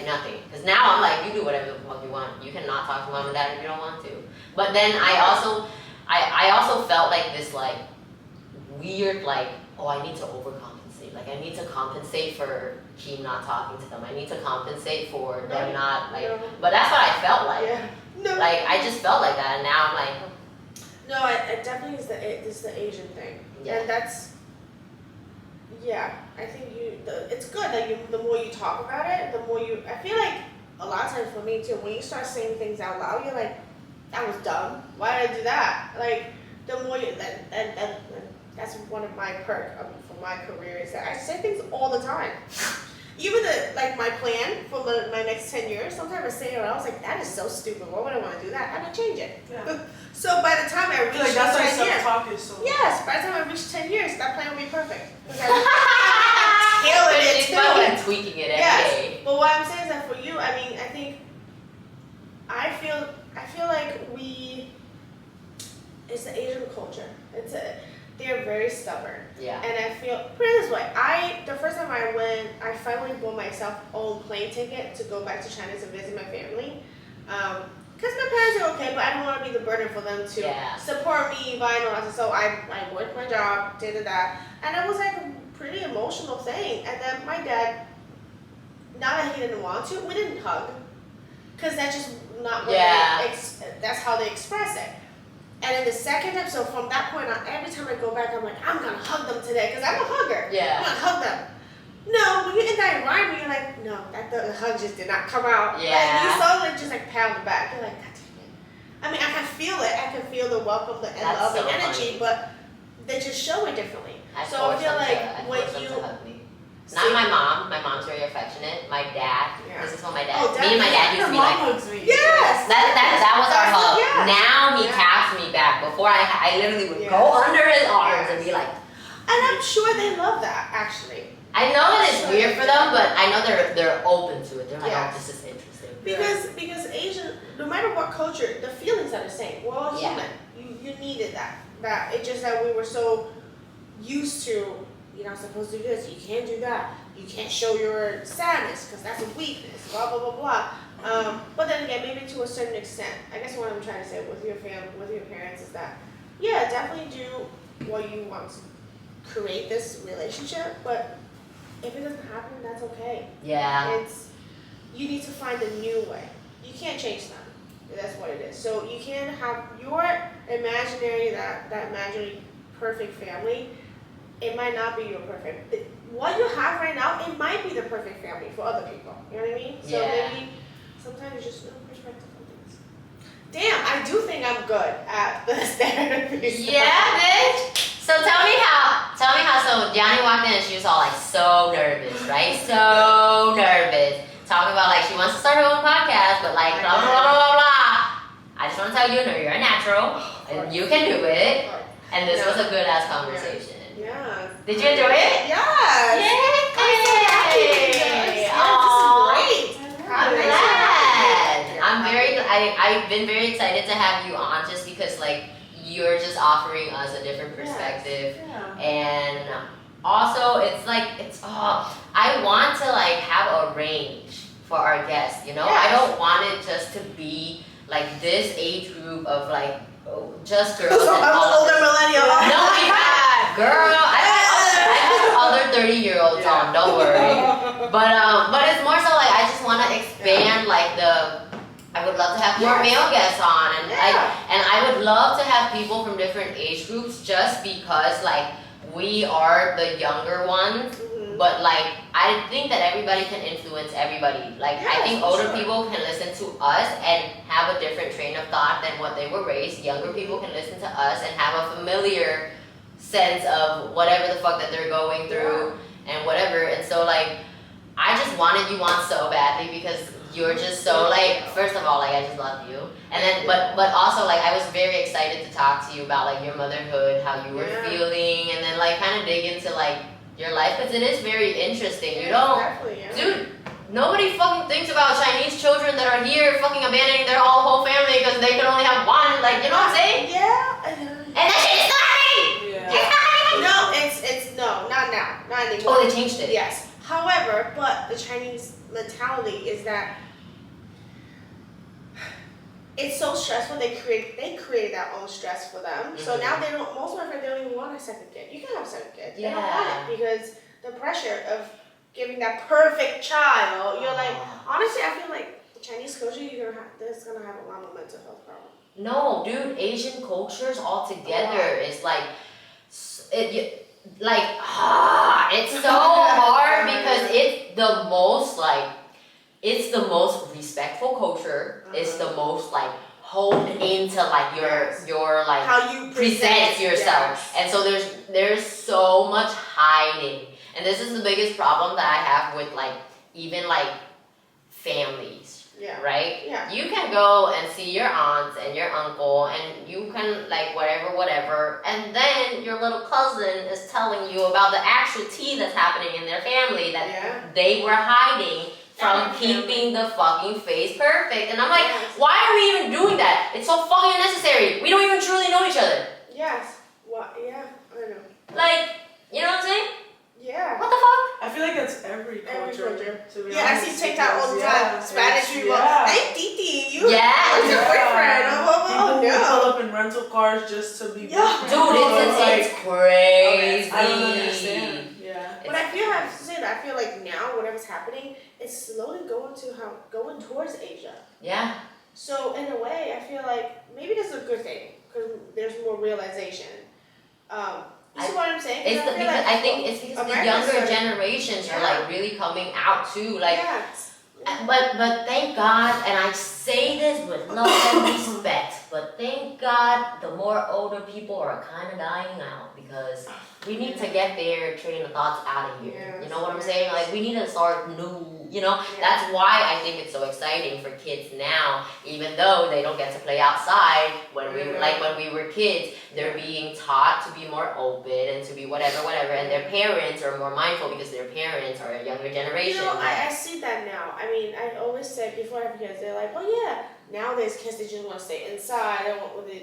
nothing. Because now I'm like, you do whatever the fuck you want. You cannot talk to mom and dad if you don't want to. But then I also felt like this like weird like, oh, I need to overcompensate. Like I need to compensate for Keem not talking to them. I need to compensate for them not like. But that's what I felt like. Yeah. No. Like I just felt like that, and now I'm like. No, it definitely is the Asian thing, Yeah. and that's. Yeah, I think it's good. Like the more you talk about it, the more you. I feel like a lot of times for me too, when you start saying things out loud, you're like, that was dumb. Why did I do that? Like the more you and that's one of my perks for my career is that I say things all the time. Even my plan for my next 10 years, sometimes I say it and I was like, that is so stupid. Why would I want to do that? I'm gonna change it. Yeah. So by the time I reach Like that's why 10 years, self-talk is so. yes, by the time I reach 10 years, that plan will be perfect. Tailored it She's to fucking it. tweaking it every Yes, day. but what I'm saying is that for you, I mean, I feel like it's the Asian culture. They're very stubborn. Yeah. And I feel, put it this way, the first time I went, I finally bought myself own plane ticket to go back to China to visit my family. Because my parents are okay, but I don't want to be the burden for them to support me, buying all that. So I worked my job, did that. And it was like a pretty emotional thing. And then my dad, not that he didn't want to, we didn't hug. Because that's just not what that's how they express it. And then the second time, so from that point on, every time I go back, I'm like, I'm going to hug them today, because I'm a hugger. Yeah. I'm going to hug them. No, when you're in that environment, you're like, no, the hug just did not come out. Yeah. Like, you saw it just like pound the back. You're like, God damn it. I mean, I can feel it. I can feel the welcome, the and love, so and energy, funny. but they just show it differently. I So I feel like when you... Not my mom. My mom's very affectionate. My dad. Yeah. This is what my dad. Oh, me and my dad used to be like. hugs me. Yes! That was our hug. Yes. Now he Yeah. taps me back. Before I literally would Yes. go under his arms Yes. and be like. And I'm sure they love that, actually. I know that it's weird for them, but I know they're open to it. They're like, Yes. oh, this is interesting. Because Asian, no matter what culture, the feelings are the same. We're all Yeah. human. You needed that. It's just that we were so used to, you're not supposed to do this, you can't do that, you can't show your sadness because that's a weakness, blah, blah, blah, blah. But then again, maybe to a certain extent, I guess what I'm trying to say with your parents is that, yeah, definitely do what you want to create this relationship, but if it doesn't happen, that's okay. Yeah. You need to find a new way. You can't change them. That's what it is. So you can have your imaginary, that imaginary perfect family. It might not be your perfect. What you have right now, it might be the perfect family for other people. You know what I mean? So maybe sometimes it's just no perspective on things. Damn, I do think I'm good at the therapy. Yeah, bitch. So tell me how. So Yanni walked in and she was all like so nervous, right? So nervous. Talking about like she wants to start her own podcast, but like blah blah blah blah blah. I just want to tell you, no, you're a natural, and you can do it. And this was a good ass conversation. Yeah. Did you enjoy it? Yes. Yay! I'm so happy. Yes. This is great. I'm glad. I've been very excited to have you on just because like you're just offering us a different perspective. Yeah. And also I want to like have a range for our guests, you know? Yes. I don't want it just to be like this age group of like just girls. So I'm the older millennial. No, girl, I have other 30-year-olds on, don't worry. But it's more so like I just want to expand like I would love to have more male guests on, and I would love to have people from different age groups just because like we are the younger ones. But like I think that everybody can influence everybody. Like I think older people can listen to us and have a different train of thought than what they were raised. Younger people can listen to us and have a familiar sense of whatever the fuck that they're going through and whatever. And so like I just wanted you on so badly because you're just so like, first of all, like I just love you. And then but also like I was very excited to talk to you about like your motherhood, how you were feeling, and then like kind of dig into like your life because it is very interesting. You don't, dude. Nobody fucking thinks about Chinese children that are here fucking abandoning their whole family because they can only have one. Like, you know what I'm saying? Yeah. And that shit is not happening. No, it's no, not now, not anymore. Oh, they changed it. Yes. However, but the Chinese mentality is that it's so stressful. They created that own stress for them. So now they don't. Most of my friends, they don't even want a second kid. You can have a second kid. They don't want it because the pressure of giving that perfect child. You're like, honestly, I feel like the Chinese culture, that's gonna have a lot of mental health problems. No, dude, Asian cultures altogether is like, it's so hard because it's the most respectful culture. It's the most like honed into like your like how you present yourself. And so there's so much hiding. And this is the biggest problem that I have with like even like families. Yeah. Right? Yeah. You can go and see your aunts and your uncle and you can like whatever, and then your little cousin is telling you about the actual tea that's happening in their family that they were hiding from keeping the fucking face perfect. And I'm like, why are we even doing that? It's so fucking unnecessary. We don't even truly know each other. Yes. What? Yeah, I know. Like, you know what I'm saying? Yeah. What the fuck? I feel like that's every culture. To be I honest, see TikTok all the time. Spanish people. Hey, Titi, you. Yeah. What's your boyfriend? People pull up in rental cars just to be. Dude, it's crazy. I don't understand. Yeah. But I have to say that I feel like now whatever's happening, it's slowly going towards Asia. Yeah. So in a way, I feel like maybe this is a good thing because there's more realization. You see what I'm saying? I think it's because the younger generations are like really coming out too. Like, but thank God, and I say this with love and respect, but thank God the more older people are kind of dying out because we need to get their train of thoughts out of here. You know what I'm saying? Like, we need to start new, you know? That's why I think it's so exciting for kids now, even though they don't get to play outside when we were kids. They're being taught to be more open and to be whatever, and their parents are more mindful because their parents are a younger generation. You know, I see that now. I mean, I always said before I have kids, they're like, oh yeah, nowadays kids, they just want to stay inside,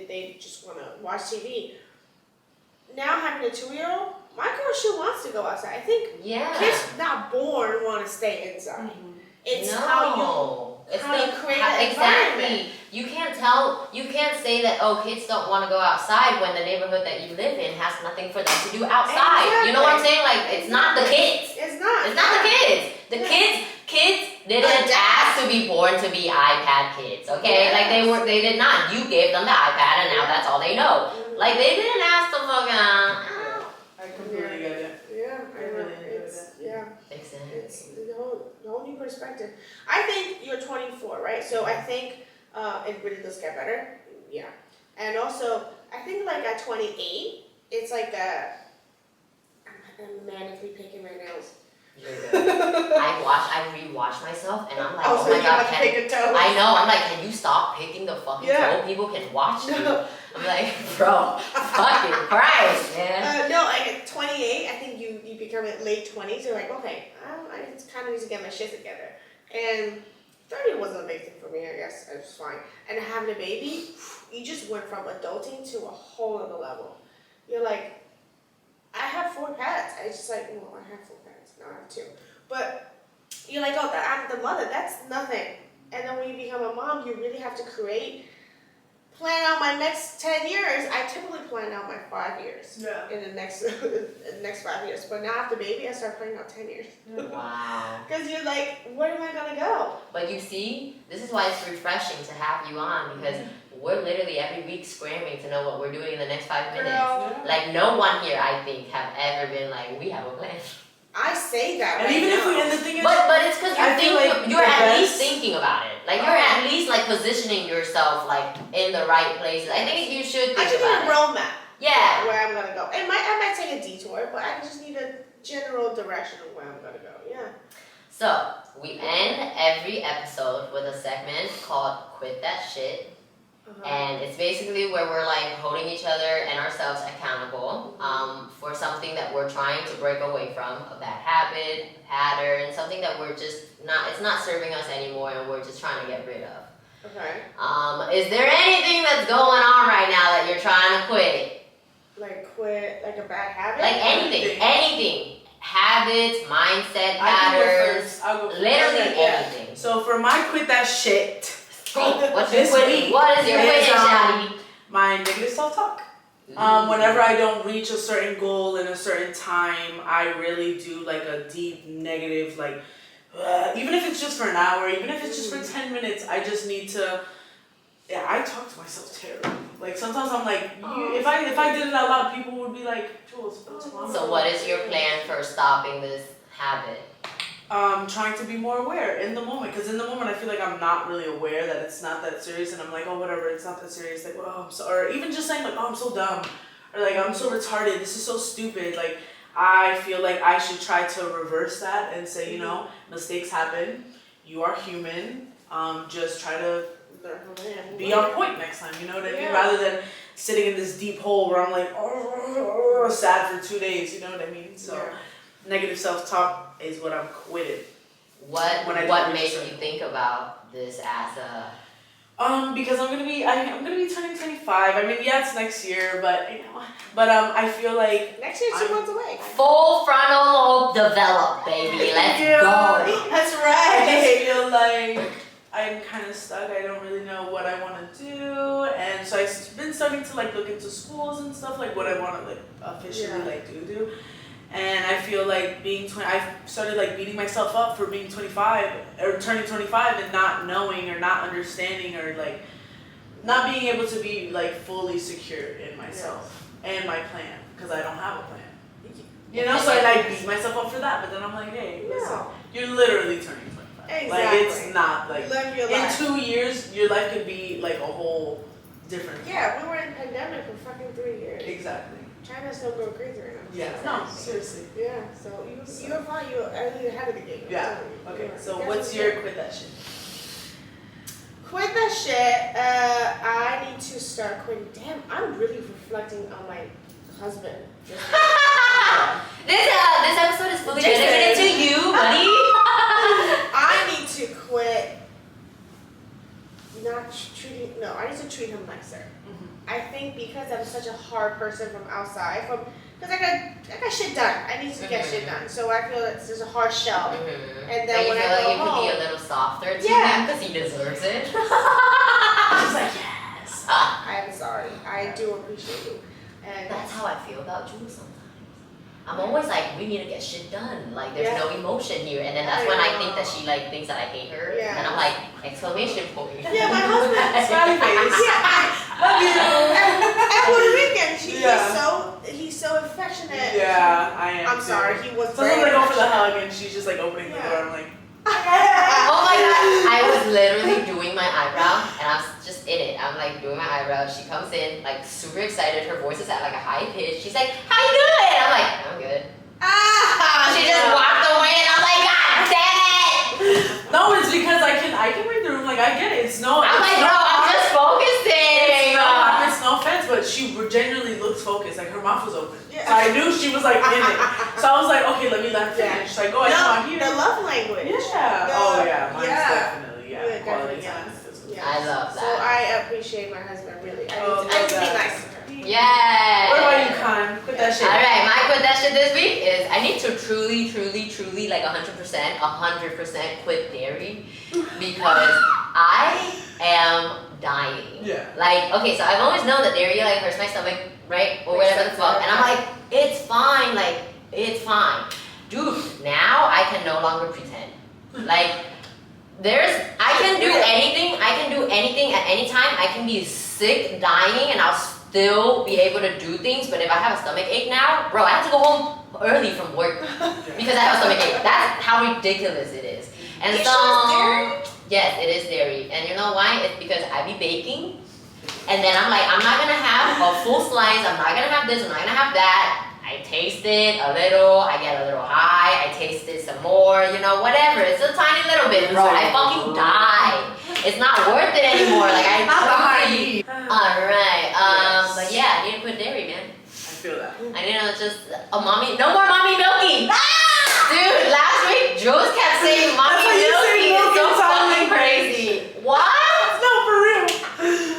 they just want to watch TV. Now having a 2-year-old, my girl, she wants to go outside. I think kids not born want to stay inside. It's how you create an environment. You can't say that, oh, kids don't want to go outside when the neighborhood that you live in has nothing for them to do outside. Exactly. You know what I'm saying? Like, it's not the kids. It's not the kids. The kids didn't ask to be born to be iPad kids, okay? Like, they did not. You gave them the iPad and now that's all they know. Like, they didn't ask to fucking, I completely get it. Yeah, I really Exactly. It's the whole new perspective. I think you're 24, right? So I think it really does get better. Yeah. And also, I think like at 28, it's like I'm manically picking my nails. I re-wash myself and I'm like, oh my god, I know, I'm like, can you stop picking the fucking toe? People can watch you. I'm like, bro, fucking Christ, man. No, like at 28, I think you become at late 20s, you're like, okay, I kind of need to get my shit together. And 30 wasn't a big thing for me, I guess. It was fine. And having a baby, you just went from adulting to a whole other level. You're like, I have 4 cats. I just like, well, I have 4 cats. Now I have 2. But you're like, oh, I'm the mother. That's nothing. And then when you become a mom, you really have to plan out my next 10 years. I typically plan out my 5 years in the next 5 years. But now after baby, I start planning out 10 years. Wow. Because you're like, where am I going to go? But you see, this is why it's refreshing to have you on because we're literally every week scrambling to know what we're doing in the next 5 minutes. Girl. Like, no one here, I think, have ever been like, we have a plan. I say that. And even if and the thing is, but it's because you're at least thinking about it. Like, you're at least like positioning yourself like in the right places. I think you should think about it. I just need a roadmap. Yeah. Where I'm gonna go. I might take a detour, but I just need a general direction of where I'm gonna go. Yeah. So we end every episode with a segment called "Quit That Shit." And it's basically where we're like holding each other and ourselves accountable for something that we're trying to break away from, a bad habit, a pattern, something that we're just it's not serving us anymore and we're just trying to get rid of. Okay. Is there anything that's going on right now that you're trying to quit? Like quit, like a bad habit? Like anything. Habits, mindset, patterns, literally anything. So for my quit that shit What's your quitting? What is your quitting, Shadi? My negative self-talk. Whenever I don't reach a certain goal in a certain time, I really do like a deep negative, like, even if it's just for an hour, even if it's just for 10 minutes, I just need to, I talk to myself terribly. Like sometimes I'm like, if I did it out loud, people would be like, Jules, what's wrong? So what is your plan for stopping this habit? Trying to be more aware in the moment, because in the moment I feel like I'm not really aware that it's not that serious, and I'm like, oh, whatever, it's not that serious, like, oh, I'm so, or even just saying like, oh, I'm so dumb, or like, I'm so retarded, this is so stupid. Like, I feel like I should try to reverse that and say, you know, mistakes happen, you are human, just try to be on point next time, you know what I mean? Rather than sitting in this deep hole where I'm like, oh, sad for 2 days, you know what I mean? So negative self-talk is what I'm quitting. What makes you think about this as a? Because I'm gonna be turning 25. I mean, yeah, it's next year, but I feel like next year's 2 months away. Full frontal lobe develop, baby. Let's go. That's right. I just feel like I'm kind of stuck. I don't really know what I want to do, and so I've been starting to like look into schools and stuff, like what I want to like officially like do. And I feel like I've started like beating myself up for being 25 or turning 25 and not knowing or not understanding or like not being able to be like fully secure in myself and my plan, because I don't have a plan. You know, so I like beat myself up for that, but then I'm like, hey, listen, you're literally turning 25. Exactly. Like it's not like live your in life. 2 years your life could be like a whole different. Yeah, we were in pandemic for fucking 3 years. Exactly. China's still going crazy right now. Yeah. No, seriously. Yeah. So you're fine. You're ahead of the game. Yeah. Okay. So what's your quit that shit? Quit that shit. I need to start quitting. Damn, I'm really reflecting on my husband. This episode is fully dedicated to you, buddy. I need to quit. I need to treat him nicer. I think because I'm such a hard person from outside, because I got shit done. I need to get shit done. So I feel it's just a hard shell. And then when I go like you home, could be a little softer to him because he deserves it. She's like, yes. I'm sorry. I do appreciate you. And that's how I feel about Jules sometimes. I'm always like, we need to get shit done. Like, there's no emotion here. And then that's when I think that she like thinks that I hate her. Yeah. And I'm like, exclamation point. Yeah, my husband. Smiley face. Love you. And Puerto Rican, he's so affectionate. Yeah, I am. I'm sorry, he was. Sometimes I go for the hug and she's just like opening the door. I'm like. Oh my god, I was literally doing my eyebrow and I was just in it. I'm like doing my eyebrow. She comes in like super excited. Her voice is at like a high pitch. She's like, how you doing? I'm like, I'm good. She just walked away and I'm like, god damn it. No, it's because I can read the room. Like I get it. I'm like, bro, I'm just focusing. It's no offense, but she genuinely looks focused. Like her mouth was open. Yeah. So I knew she was like in it. So I was like, okay, let me let her finish. Like, go ahead, here. The love language. Yeah. Mine's definitely quality time. Yeah. I love that. So I appreciate my husband really. I need to be nice to her. Yeah. What about you, Con? Quit that shit. Alright, my quit that shit this week is I need to truly like 100% quit dairy because I am dying. Yeah. Like, okay, so I've always known that dairy like hurts my stomach, right? Or whatever the fuck. And I'm like, it's fine, like, it's fine. Dude, now I can no longer pretend. Like, I can do anything at any time. I can be sick, dying, and I'll still be able to do things. But if I have a stomach ache now, bro, I have to go home early from work because I have a stomach ache. That's how ridiculous it is. And yes, it is dairy. And you know why? It's because I be baking, and then I'm like, I'm not gonna have a full slice. I'm not gonna have this. I'm not gonna have that. I taste it a little, I get a little high, I taste it some more, you know, whatever. It's a tiny little bit, bro. I fucking die. It's not worth it anymore. Like, Alright, but yeah, I need to quit dairy, man. I feel that. I need to just, no more mommy milky. Dude, last week, Jules kept saying mommy milky. It's so fucking crazy. What? No, for real.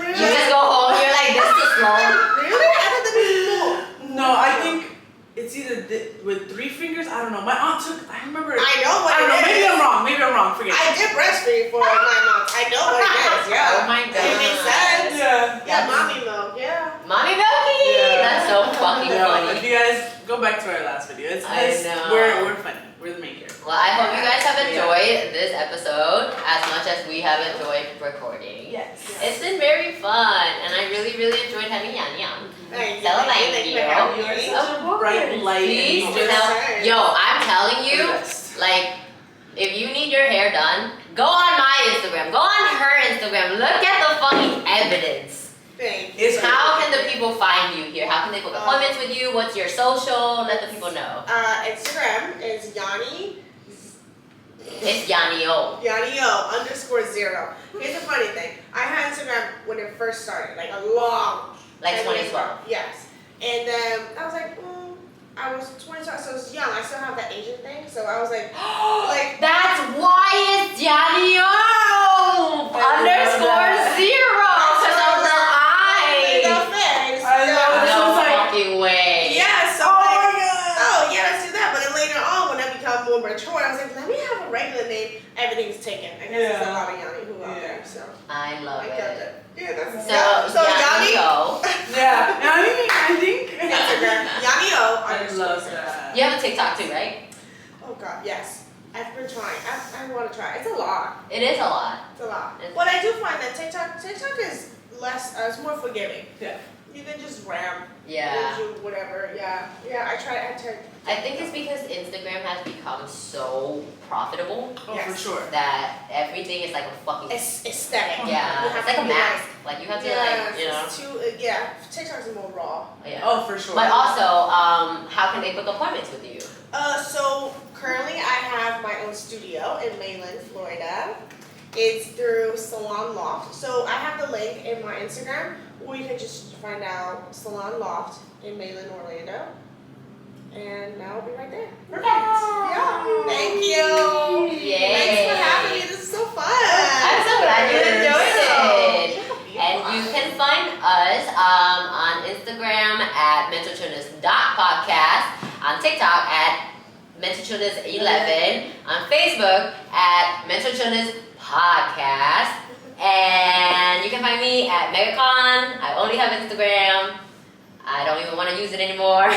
You just go home, you're like, this is slow. Really? I thought that was cool. No, I think it's either with 3 fingers. I don't know. My aunt took. I remember. I know what I don't know. it Maybe is. I'm wrong. Maybe I'm wrong. Forget. I did breastfeed for 9 months. I know what it is. Yeah. Oh my god. It makes sense. Yeah. Yeah, mommy milk. Yeah. Mommy milky! Yeah. That's so fucking No, funny. if you guys go back to our last video, I know. We're funny. We're the main character. Well, I hope you guys have enjoyed this episode as much as we have enjoyed recording. Yes. It's been very fun, and I really, really enjoyed having Yanni on. Thank So thank you. you. You're such a bright light. Please and you just- tell. Yo, I'm telling you, the best. like, if you need your hair done, go on my Instagram. Go on her Instagram. Look at the fucking evidence. Thank you. How can the people find you here? How can they book appointments with you? What's your social? Let the people know. Instagram is Yanni. It's Yanni Hu. Yanni_0. Here's the funny thing. I had Instagram when it first started, like a long. Like time 2012. ago. Yes. And then I was like, I was 2012, so I was young. I still have that Asian thing, so I was like, That's why it's Yanni Hu _0 because of the eyes. The face. I love it. No It's like- fucking way. Yeah, so Oh like, my god. oh yeah, let's do that. But then later on, when I become more mature, I was like, let me have a regular name. Everything's taken. I guess there's a lot of Yanni Hu out there, so I love I kept it. it. Yeah, that's So Yanni Hu. Yeah. I think. Instagram, Yanni Hu. I love that. You have a TikTok too, right? Oh god, yes. I've been trying. I want to try. It's a lot. It is a lot. It's a lot. It's- But I do find that TikTok is less. It's more forgiving. Yeah. You can just ram. Yeah. Do whatever. Yeah. Yeah. I tried. I think it's because Instagram has become so profitable Oh, Yes. for sure. that everything is like a fucking It's aesthetic. yeah. You It's have like to a be mask. Like you have to like you know. It's too. Yeah. TikTok's more raw. Yeah. Oh, for sure. But also, how can they book appointments with you? So currently I have my own studio in Mainland, Florida. It's through Salon Loft. So I have the link in my Instagram, or you can just find out Salon Loft in Mainland, Orlando. And I'll be right there. Perfect. Yeah. Thank you. Yay. Thanks for having me. This is so fun. I'm so glad you enjoyed it. Yeah. And you can find us on Instagram at mentalchillness.podcast, on TikTok at mentalchillness11, on Facebook at mentalchillness podcast, and you can find me at MegaCon. I only have Instagram. I don't even want to use it anymore.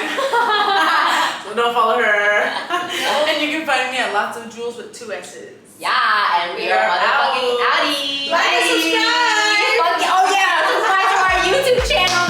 So don't follow her. And you can find me at Lots of Jewels with 2 S's. Yeah, and we are motherfucking out. outie. Like and subscribe. Oh yeah, subscribe to our YouTube channel,